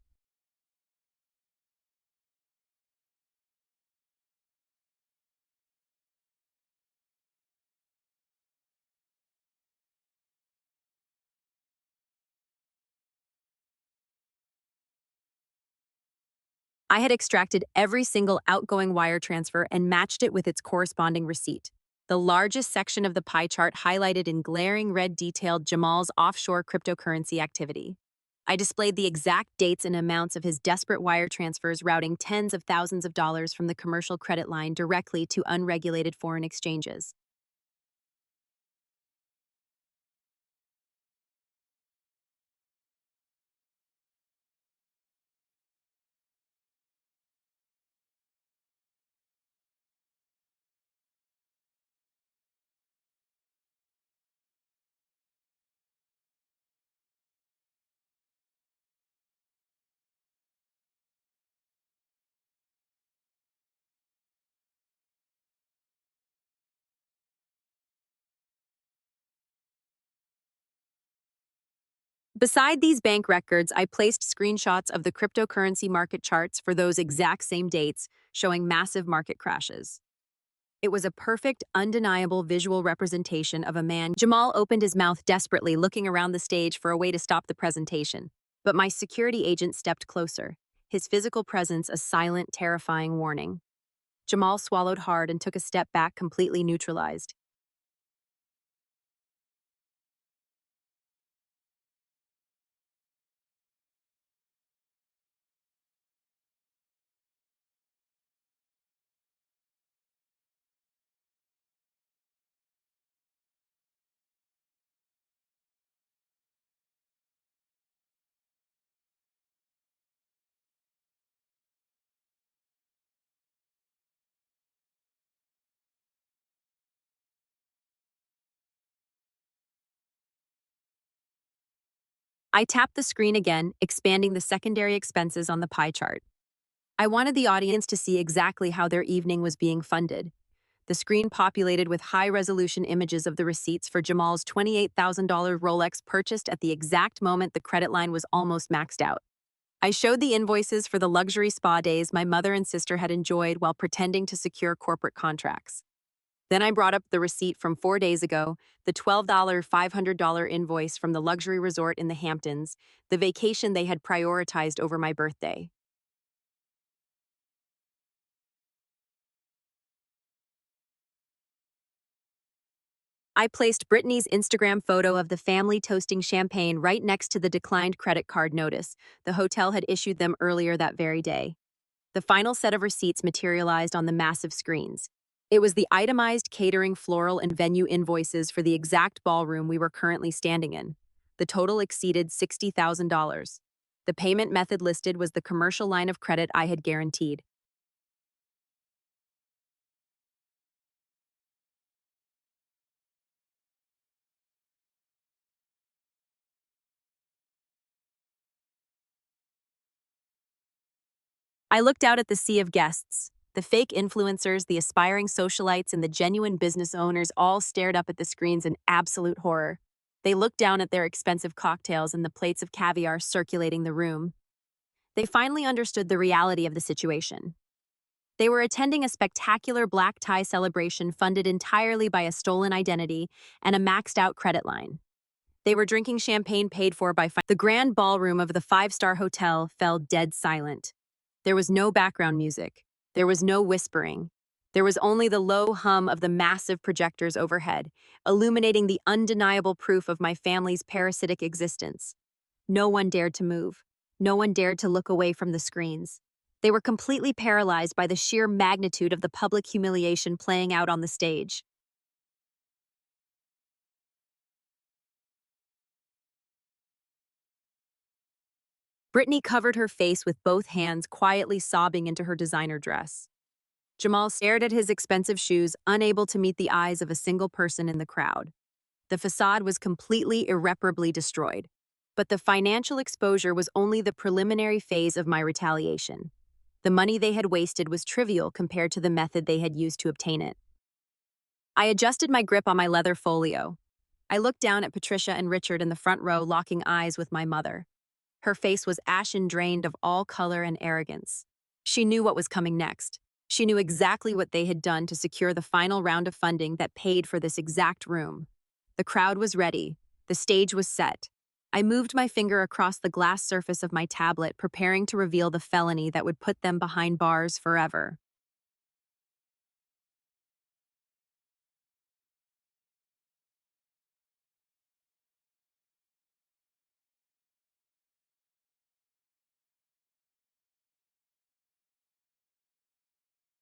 I had extracted every single outgoing wire transfer and matched it with its corresponding receipt. The largest section of the pie chart highlighted in glaring red detailed Jamal's offshore cryptocurrency activity. I displayed the exact dates and amounts of his desperate wire transfers, routing tens of thousands of dollars from the commercial credit line directly to unregulated foreign exchanges. Beside these bank records, I placed screenshots of the cryptocurrency market charts for those exact same dates, showing massive market crashes. It was a perfect, undeniable visual representation of a man. Jamal opened his mouth desperately, looking around the stage for a way to stop the presentation. But my security agent stepped closer, his physical presence a silent, terrifying warning. Jamal swallowed hard and took a step back, completely neutralized. I tapped the screen again, expanding the secondary expenses on the pie chart. I wanted the audience to see exactly how their evening was being funded. The screen populated with high-resolution images of the receipts for Jamal's $28,000 Rolex purchased at the exact moment the credit line was almost maxed out. I showed the invoices for the luxury spa days my mother and sister had enjoyed while pretending to secure corporate contracts. Then I brought up the receipt from 4 days ago, the $12,500 invoice from the luxury resort in the Hamptons, the vacation they had prioritized over my birthday. I placed Brittany's Instagram photo of the family toasting champagne right next to the declined credit card notice the hotel had issued them earlier that very day. The final set of receipts materialized on the massive screens. It was the itemized catering, floral, and venue invoices for the exact ballroom we were currently standing in. The total exceeded $60,000. The payment method listed was the commercial line of credit I had guaranteed. I looked out at the sea of guests. The fake influencers, the aspiring socialites, and the genuine business owners all stared up at the screens in absolute horror. They looked down at their expensive cocktails and the plates of caviar circulating the room. They finally understood the reality of the situation. They were attending a spectacular black tie celebration funded entirely by a stolen identity and a maxed out credit line. They were drinking champagne paid for by the grand ballroom of the five-star hotel fell dead silent. There was no background music. There was no whispering. There was only the low hum of the massive projectors overhead, illuminating the undeniable proof of my family's parasitic existence. No one dared to move. No one dared to look away from the screens. They were completely paralyzed by the sheer magnitude of the public humiliation playing out on the stage. Brittany covered her face with both hands, quietly sobbing into her designer dress. Jamal stared at his expensive shoes, unable to meet the eyes of a single person in the crowd. The facade was completely, irreparably destroyed. But the financial exposure was only the preliminary phase of my retaliation. The money they had wasted was trivial compared to the method they had used to obtain it. I adjusted my grip on my leather folio. I looked down at Patricia and Richard in the front row, locking eyes with my mother. Her face was ashen, drained of all color and arrogance. She knew what was coming next. She knew exactly what they had done to secure the final round of funding that paid for this exact room. The crowd was ready. The stage was set. I moved my finger across the glass surface of my tablet, preparing to reveal the felony that would put them behind bars forever.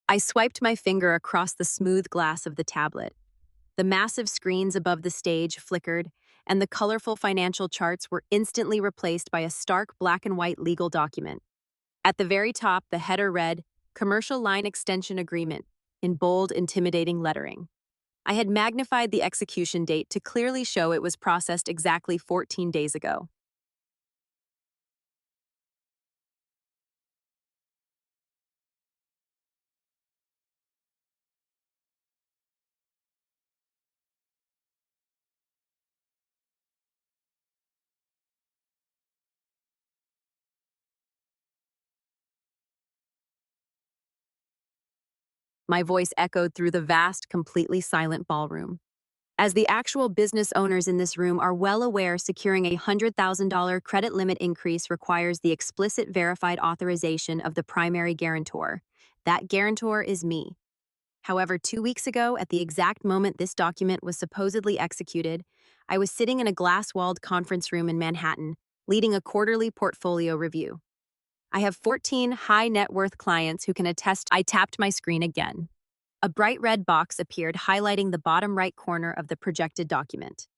I swiped my finger across the smooth glass of the tablet. The massive screens above the stage flickered, and the colorful financial charts were instantly replaced by a stark black and white legal document. At the very top, the header read, Commercial Line Extension Agreement, in bold, intimidating lettering. I had magnified the execution date to clearly show it was processed exactly 14 days ago. My voice echoed through the vast, completely silent ballroom. As the actual business owners in this room are well aware, securing a $100,000 credit limit increase requires the explicit verified authorization of the primary guarantor. That guarantor is me. However, 2 weeks ago, at the exact moment this document was supposedly executed, I was sitting in a glass-walled conference room in Manhattan, leading a quarterly portfolio review. I have 14 high-net-worth clients who can attest. I tapped my screen again. A bright red box appeared, highlighting the bottom right corner of the projected document.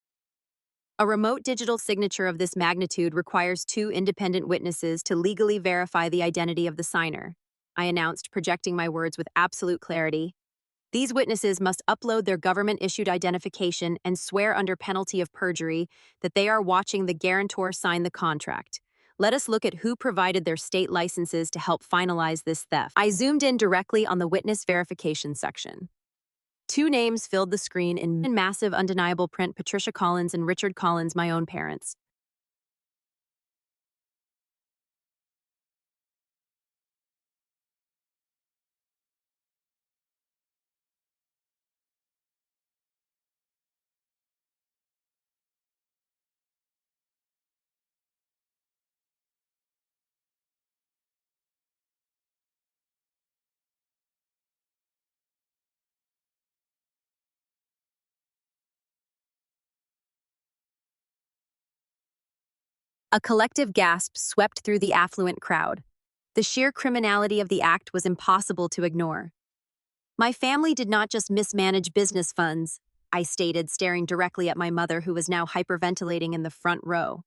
A remote digital signature of this magnitude requires 2 independent witnesses to legally verify the identity of the signer, I announced, projecting my words with absolute clarity. These witnesses must upload their government-issued identification and swear under penalty of perjury that they are watching the guarantor sign the contract. Let us look at who provided their state licenses to help finalize this theft. I zoomed in directly on the witness verification section. 2 names filled the screen in massive, undeniable print: Patricia Collins and Richard Collins, my own parents. A collective gasp swept through the affluent crowd. The sheer criminality of the act was impossible to ignore. My family did not just mismanage business funds, I stated, staring directly at my mother, who was now hyperventilating in the front row.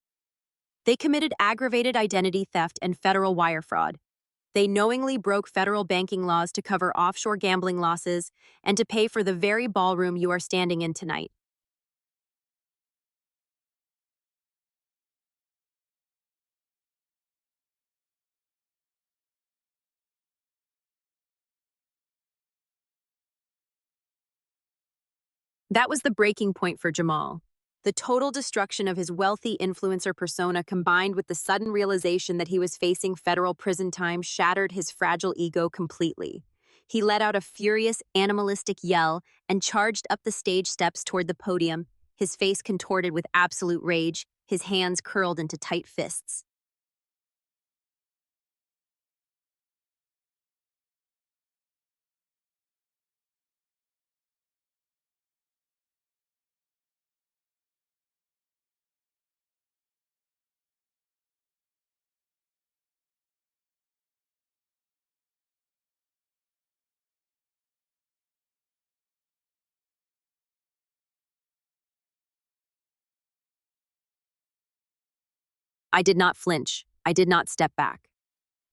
They committed aggravated identity theft and federal wire fraud. They knowingly broke federal banking laws to cover offshore gambling losses and to pay for the very ballroom you are standing in tonight. That was the breaking point for Jamal. The total destruction of his wealthy influencer persona, combined with the sudden realization that he was facing federal prison time, shattered his fragile ego completely. He let out a furious, animalistic yell and charged up the stage steps toward the podium, his face contorted with absolute rage, his hands curled into tight fists. I did not flinch. I did not step back.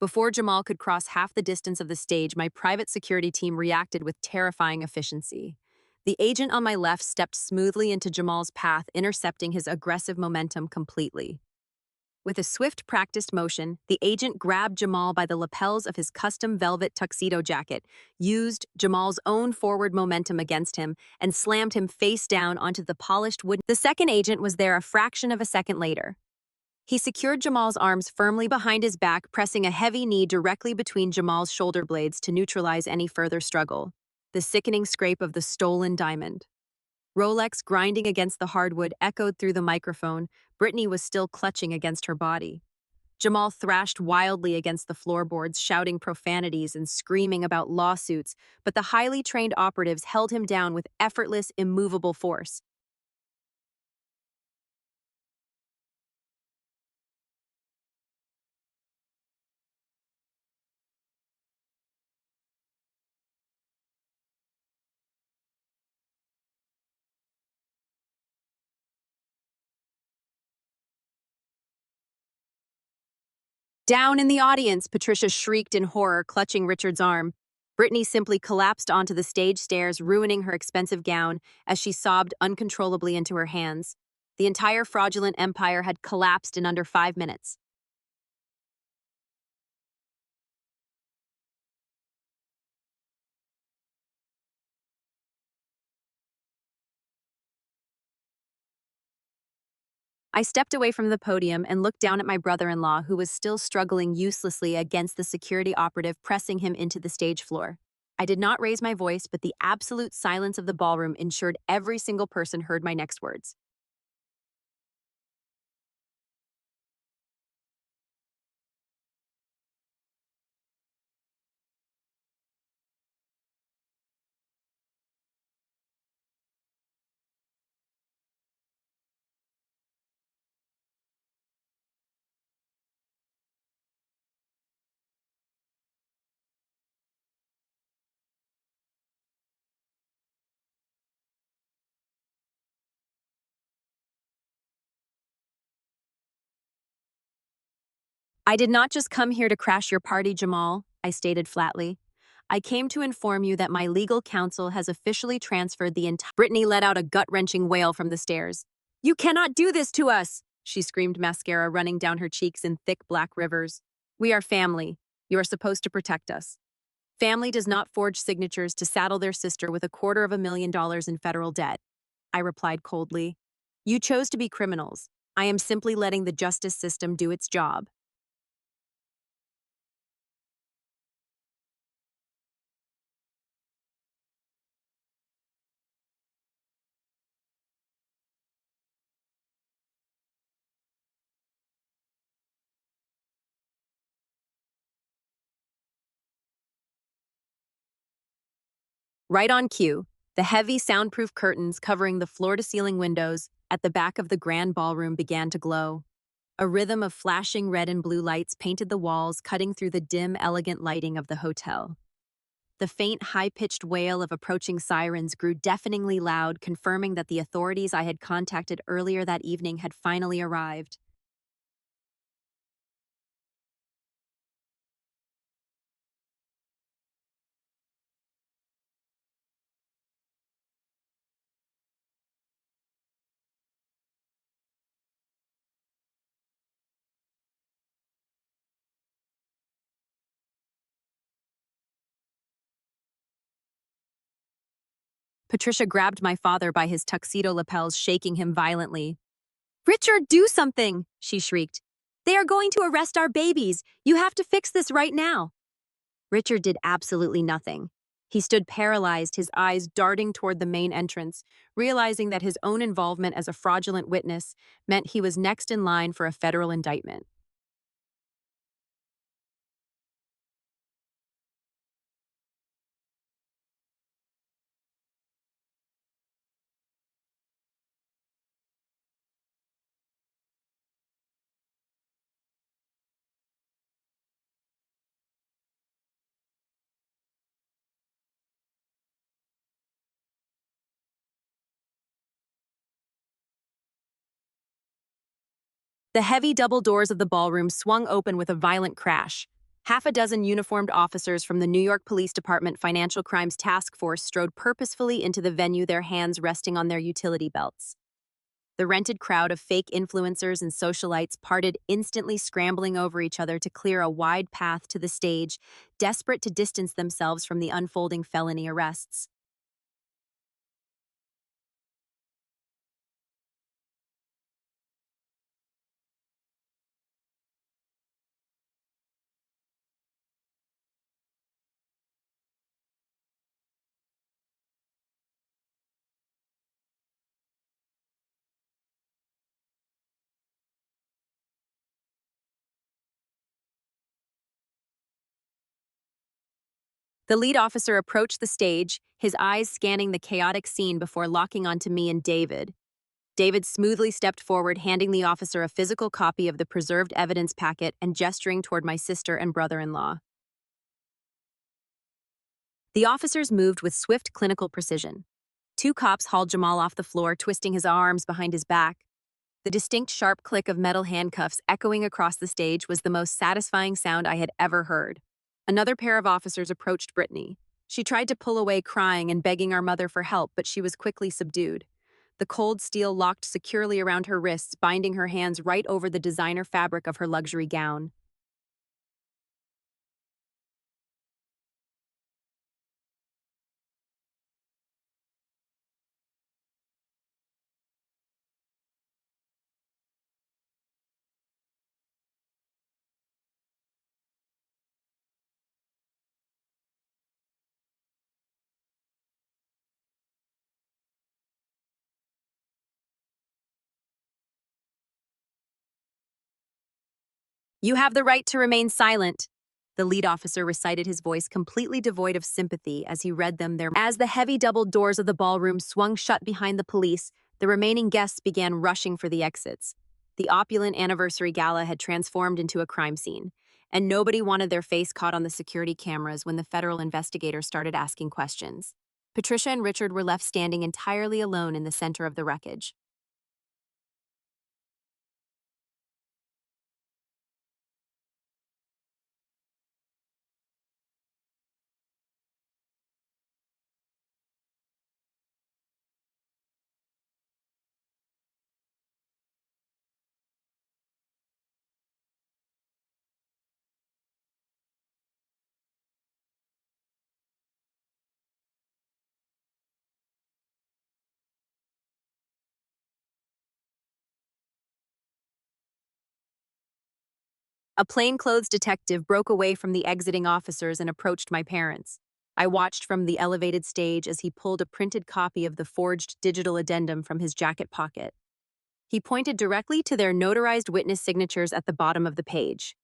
Before Jamal could cross half the distance of the stage, my private security team reacted with terrifying efficiency. The agent on my left stepped smoothly into Jamal's path, intercepting his aggressive momentum completely. With a swift, practiced motion, the agent grabbed Jamal by the lapels of his custom velvet tuxedo jacket, used Jamal's own forward momentum against him, and slammed him face down onto the polished wood. The second agent was there a fraction of a second later. He secured Jamal's arms firmly behind his back, pressing a heavy knee directly between Jamal's shoulder blades to neutralize any further struggle. The sickening scrape of the stolen diamond. Rolex grinding against the hardwood echoed through the microphone. Brittany was still clutching against her body. Jamal thrashed wildly against the floorboards, shouting profanities and screaming about lawsuits, but the highly trained operatives held him down with effortless, immovable force. Down in the audience, Patricia shrieked in horror, clutching Richard's arm. Brittany simply collapsed onto the stage stairs, ruining her expensive gown as she sobbed uncontrollably into her hands. The entire fraudulent empire had collapsed in under 5 minutes. I stepped away from the podium and looked down at my brother-in-law, who was still struggling uselessly against the security operative pressing him into the stage floor. I did not raise my voice, but the absolute silence of the ballroom ensured every single person heard my next words. I did not just come here to crash your party, Jamal, I stated flatly. I came to inform you that my legal counsel has officially transferred the entire— Brittany let out a gut-wrenching wail from the stairs. You cannot do this to us, she screamed, mascara running down her cheeks in thick black rivers. We are family. You are supposed to protect us. Family does not forge signatures to saddle their sister with $250,000 in federal debt, I replied coldly. You chose to be criminals. I am simply letting the justice system do its job. Right on cue, the heavy soundproof curtains covering the floor-to-ceiling windows at the back of the grand ballroom began to glow. A rhythm of flashing red and blue lights painted the walls, cutting through the dim, elegant lighting of the hotel. The faint, high-pitched wail of approaching sirens grew deafeningly loud, confirming that the authorities I had contacted earlier that evening had finally arrived. Patricia grabbed my father by his tuxedo lapels, shaking him violently. Richard, do something, she shrieked. They are going to arrest our babies. You have to fix this right now. Richard did absolutely nothing. He stood paralyzed, his eyes darting toward the main entrance, realizing that his own involvement as a fraudulent witness meant he was next in line for a federal indictment. The heavy double doors of the ballroom swung open with a violent crash. Half a dozen uniformed officers from the New York Police Department Financial Crimes Task Force strode purposefully into the venue, their hands resting on their utility belts. The rented crowd of fake influencers and socialites parted, instantly scrambling over each other to clear a wide path to the stage, desperate to distance themselves from the unfolding felony arrests. The lead officer approached the stage, his eyes scanning the chaotic scene before locking onto me and David. David smoothly stepped forward, handing the officer a physical copy of the preserved evidence packet and gesturing toward my sister and brother-in-law. The officers moved with swift clinical precision. Two cops hauled Jamal off the floor, twisting his arms behind his back. The distinct sharp click of metal handcuffs echoing across the stage was the most satisfying sound I had ever heard. Another pair of officers approached Brittany. She tried to pull away, crying and begging our mother for help, but she was quickly subdued. The cold steel locked securely around her wrists, binding her hands right over the designer fabric of her luxury gown. "You have the right to remain silent," the lead officer recited, his voice completely devoid of sympathy as he read them their. As the heavy double doors of the ballroom swung shut behind the police, the remaining guests began rushing for the exits. The opulent anniversary gala had transformed into a crime scene, and nobody wanted their face caught on the security cameras when the federal investigators started asking questions. Patricia and Richard were left standing entirely alone in the center of the wreckage. A plainclothes detective broke away from the exiting officers and approached my parents. I watched from the elevated stage as he pulled a printed copy of the forged digital addendum from his jacket pocket. He pointed directly to their notarized witness signatures at the bottom of the page.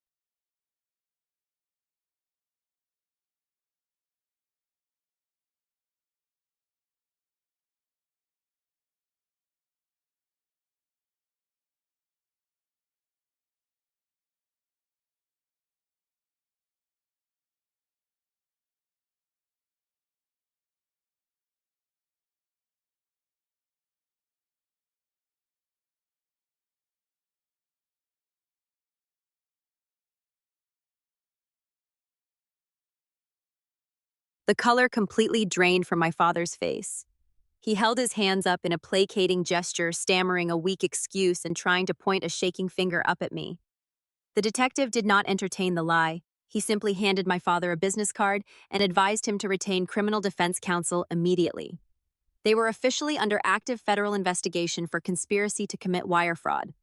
The color completely drained from my father's face. He held his hands up in a placating gesture, stammering a weak excuse and trying to point a shaking finger up at me. The detective did not entertain the lie. He simply handed my father a business card and advised him to retain criminal defense counsel immediately. They were officially under active federal investigation for conspiracy to commit wire fraud.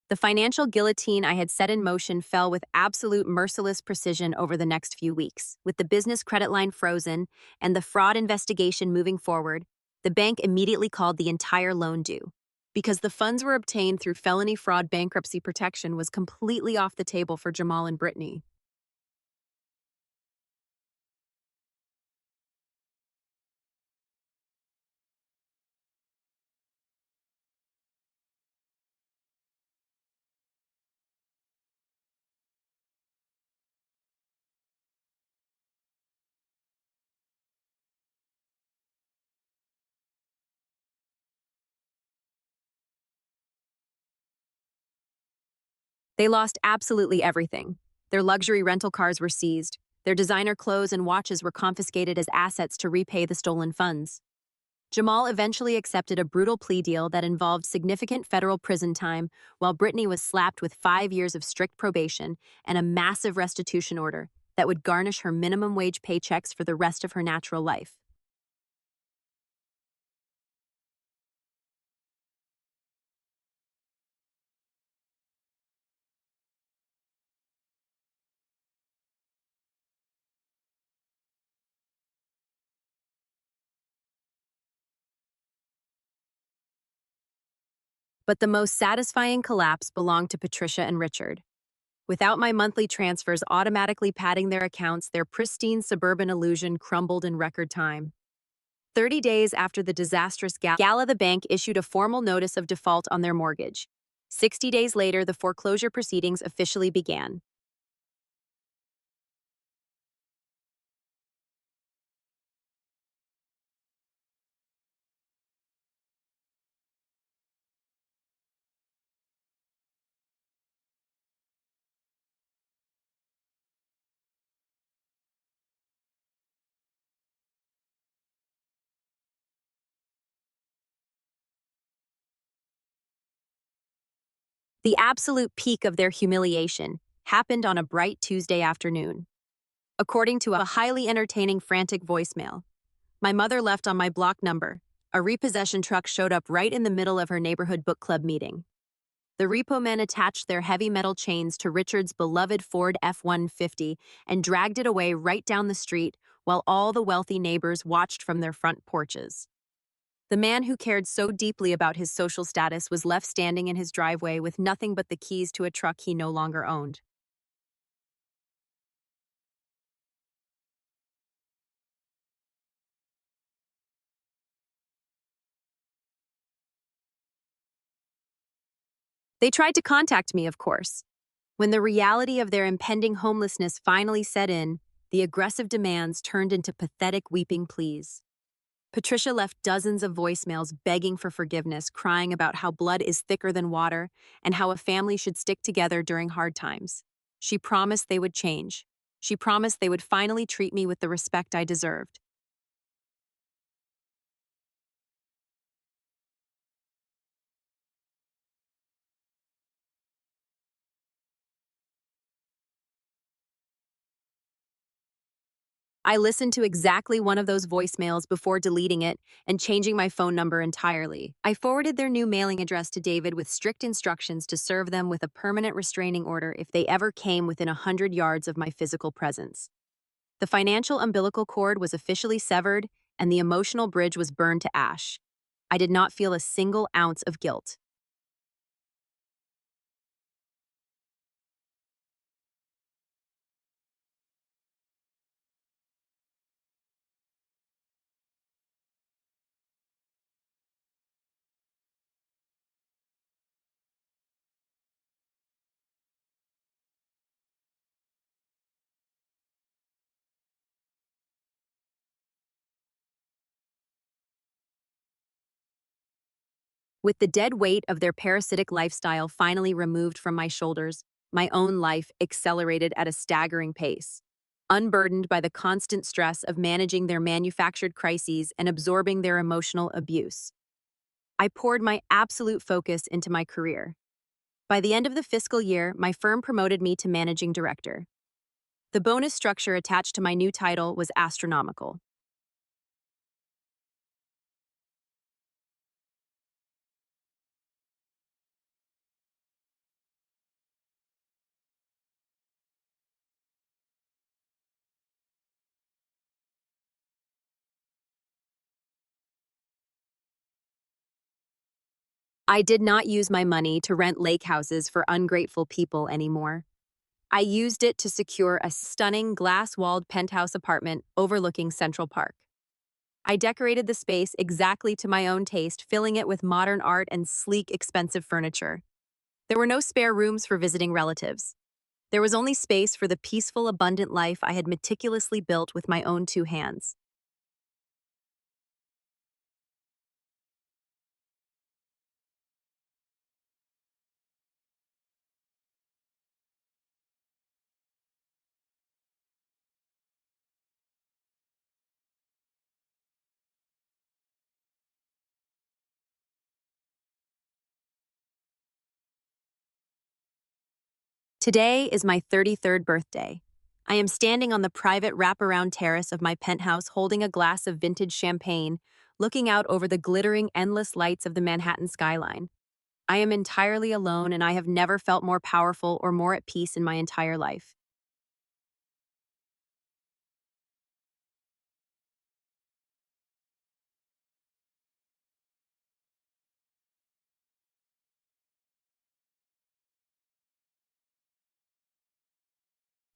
The financial guillotine I had set in motion fell with absolute merciless precision over the next few weeks. With the business credit line frozen and the fraud investigation moving forward, the bank immediately called the entire loan due. Because the funds were obtained through felony fraud, bankruptcy protection was completely off the table for Jamal and Brittany. They lost absolutely everything. Their luxury rental cars were seized. Their designer clothes and watches were confiscated as assets to repay the stolen funds. Jamal eventually accepted a brutal plea deal that involved significant federal prison time, while Brittany was slapped with 5 years of strict probation and a massive restitution order that would garnish her minimum wage paychecks for the rest of her natural life. But the most satisfying collapse belonged to Patricia and Richard. Without my monthly transfers automatically padding their accounts, their pristine suburban illusion crumbled in record time. 30 days after the disastrous gala, the bank issued a formal notice of default on their mortgage. 60 days later, the foreclosure proceedings officially began. The absolute peak of their humiliation happened on a bright Tuesday afternoon. According to a highly entertaining frantic voicemail, my mother left on my block number. A repossession truck showed up right in the middle of her neighborhood book club meeting. The repo men attached their heavy metal chains to Richard's beloved Ford F-150 and dragged it away right down the street while all the wealthy neighbors watched from their front porches. The man who cared so deeply about his social status was left standing in his driveway with nothing but the keys to a truck he no longer owned. They tried to contact me, of course. When the reality of their impending homelessness finally set in, the aggressive demands turned into pathetic weeping pleas. Patricia left dozens of voicemails begging for forgiveness, crying about how blood is thicker than water and how a family should stick together during hard times. She promised they would change. She promised they would finally treat me with the respect I deserved. I listened to exactly one of those voicemails before deleting it and changing my phone number entirely. I forwarded their new mailing address to David with strict instructions to serve them with a permanent restraining order if they ever came within 100 yards of my physical presence. The financial umbilical cord was officially severed, and the emotional bridge was burned to ash. I did not feel a single ounce of guilt. With the dead weight of their parasitic lifestyle finally removed from my shoulders, my own life accelerated at a staggering pace. Unburdened by the constant stress of managing their manufactured crises and absorbing their emotional abuse, I poured my absolute focus into my career. By the end of the fiscal year, my firm promoted me to managing director. The bonus structure attached to my new title was astronomical. I did not use my money to rent lake houses for ungrateful people anymore. I used it to secure a stunning glass-walled penthouse apartment overlooking Central Park. I decorated the space exactly to my own taste, filling it with modern art and sleek, expensive furniture. There were no spare rooms for visiting relatives. There was only space for the peaceful, abundant life I had meticulously built with my own two hands. Today is my 33rd birthday. I am standing on the private wraparound terrace of my penthouse holding a glass of vintage champagne, looking out over the glittering, endless lights of the Manhattan skyline. I am entirely alone, and I have never felt more powerful or more at peace in my entire life.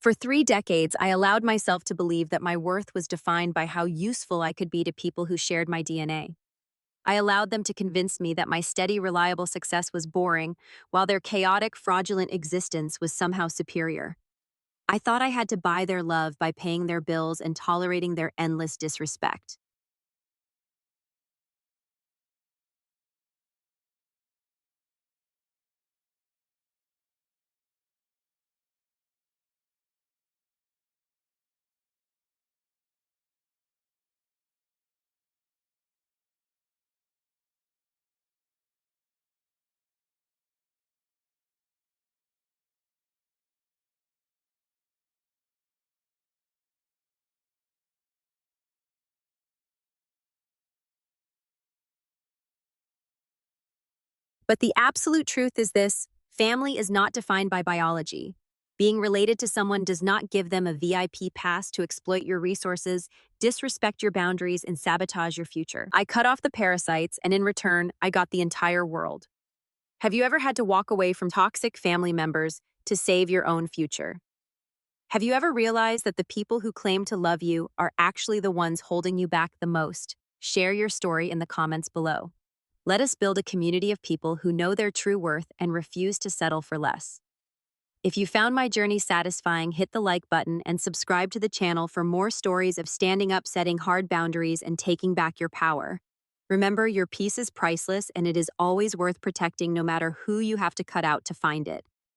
For 3 decades, I allowed myself to believe that my worth was defined by how useful I could be to people who shared my DNA. I allowed them to convince me that my steady, reliable success was boring, while their chaotic, fraudulent existence was somehow superior. I thought I had to buy their love by paying their bills and tolerating their endless disrespect. But the absolute truth is this: family is not defined by biology. Being related to someone does not give them a VIP pass to exploit your resources, disrespect your boundaries, and sabotage your future. I cut off the parasites, and in return, I got the entire world. Have you ever had to walk away from toxic family members to save your own future? Have you ever realized that the people who claim to love you are actually the ones holding you back the most? Share your story in the comments below. Let us build a community of people who know their true worth and refuse to settle for less. If you found my journey satisfying, hit the like button and subscribe to the channel for more stories of standing up, setting hard boundaries, and taking back your power. Remember, your peace is priceless, and it is always worth protecting no matter who you have to cut out to find it.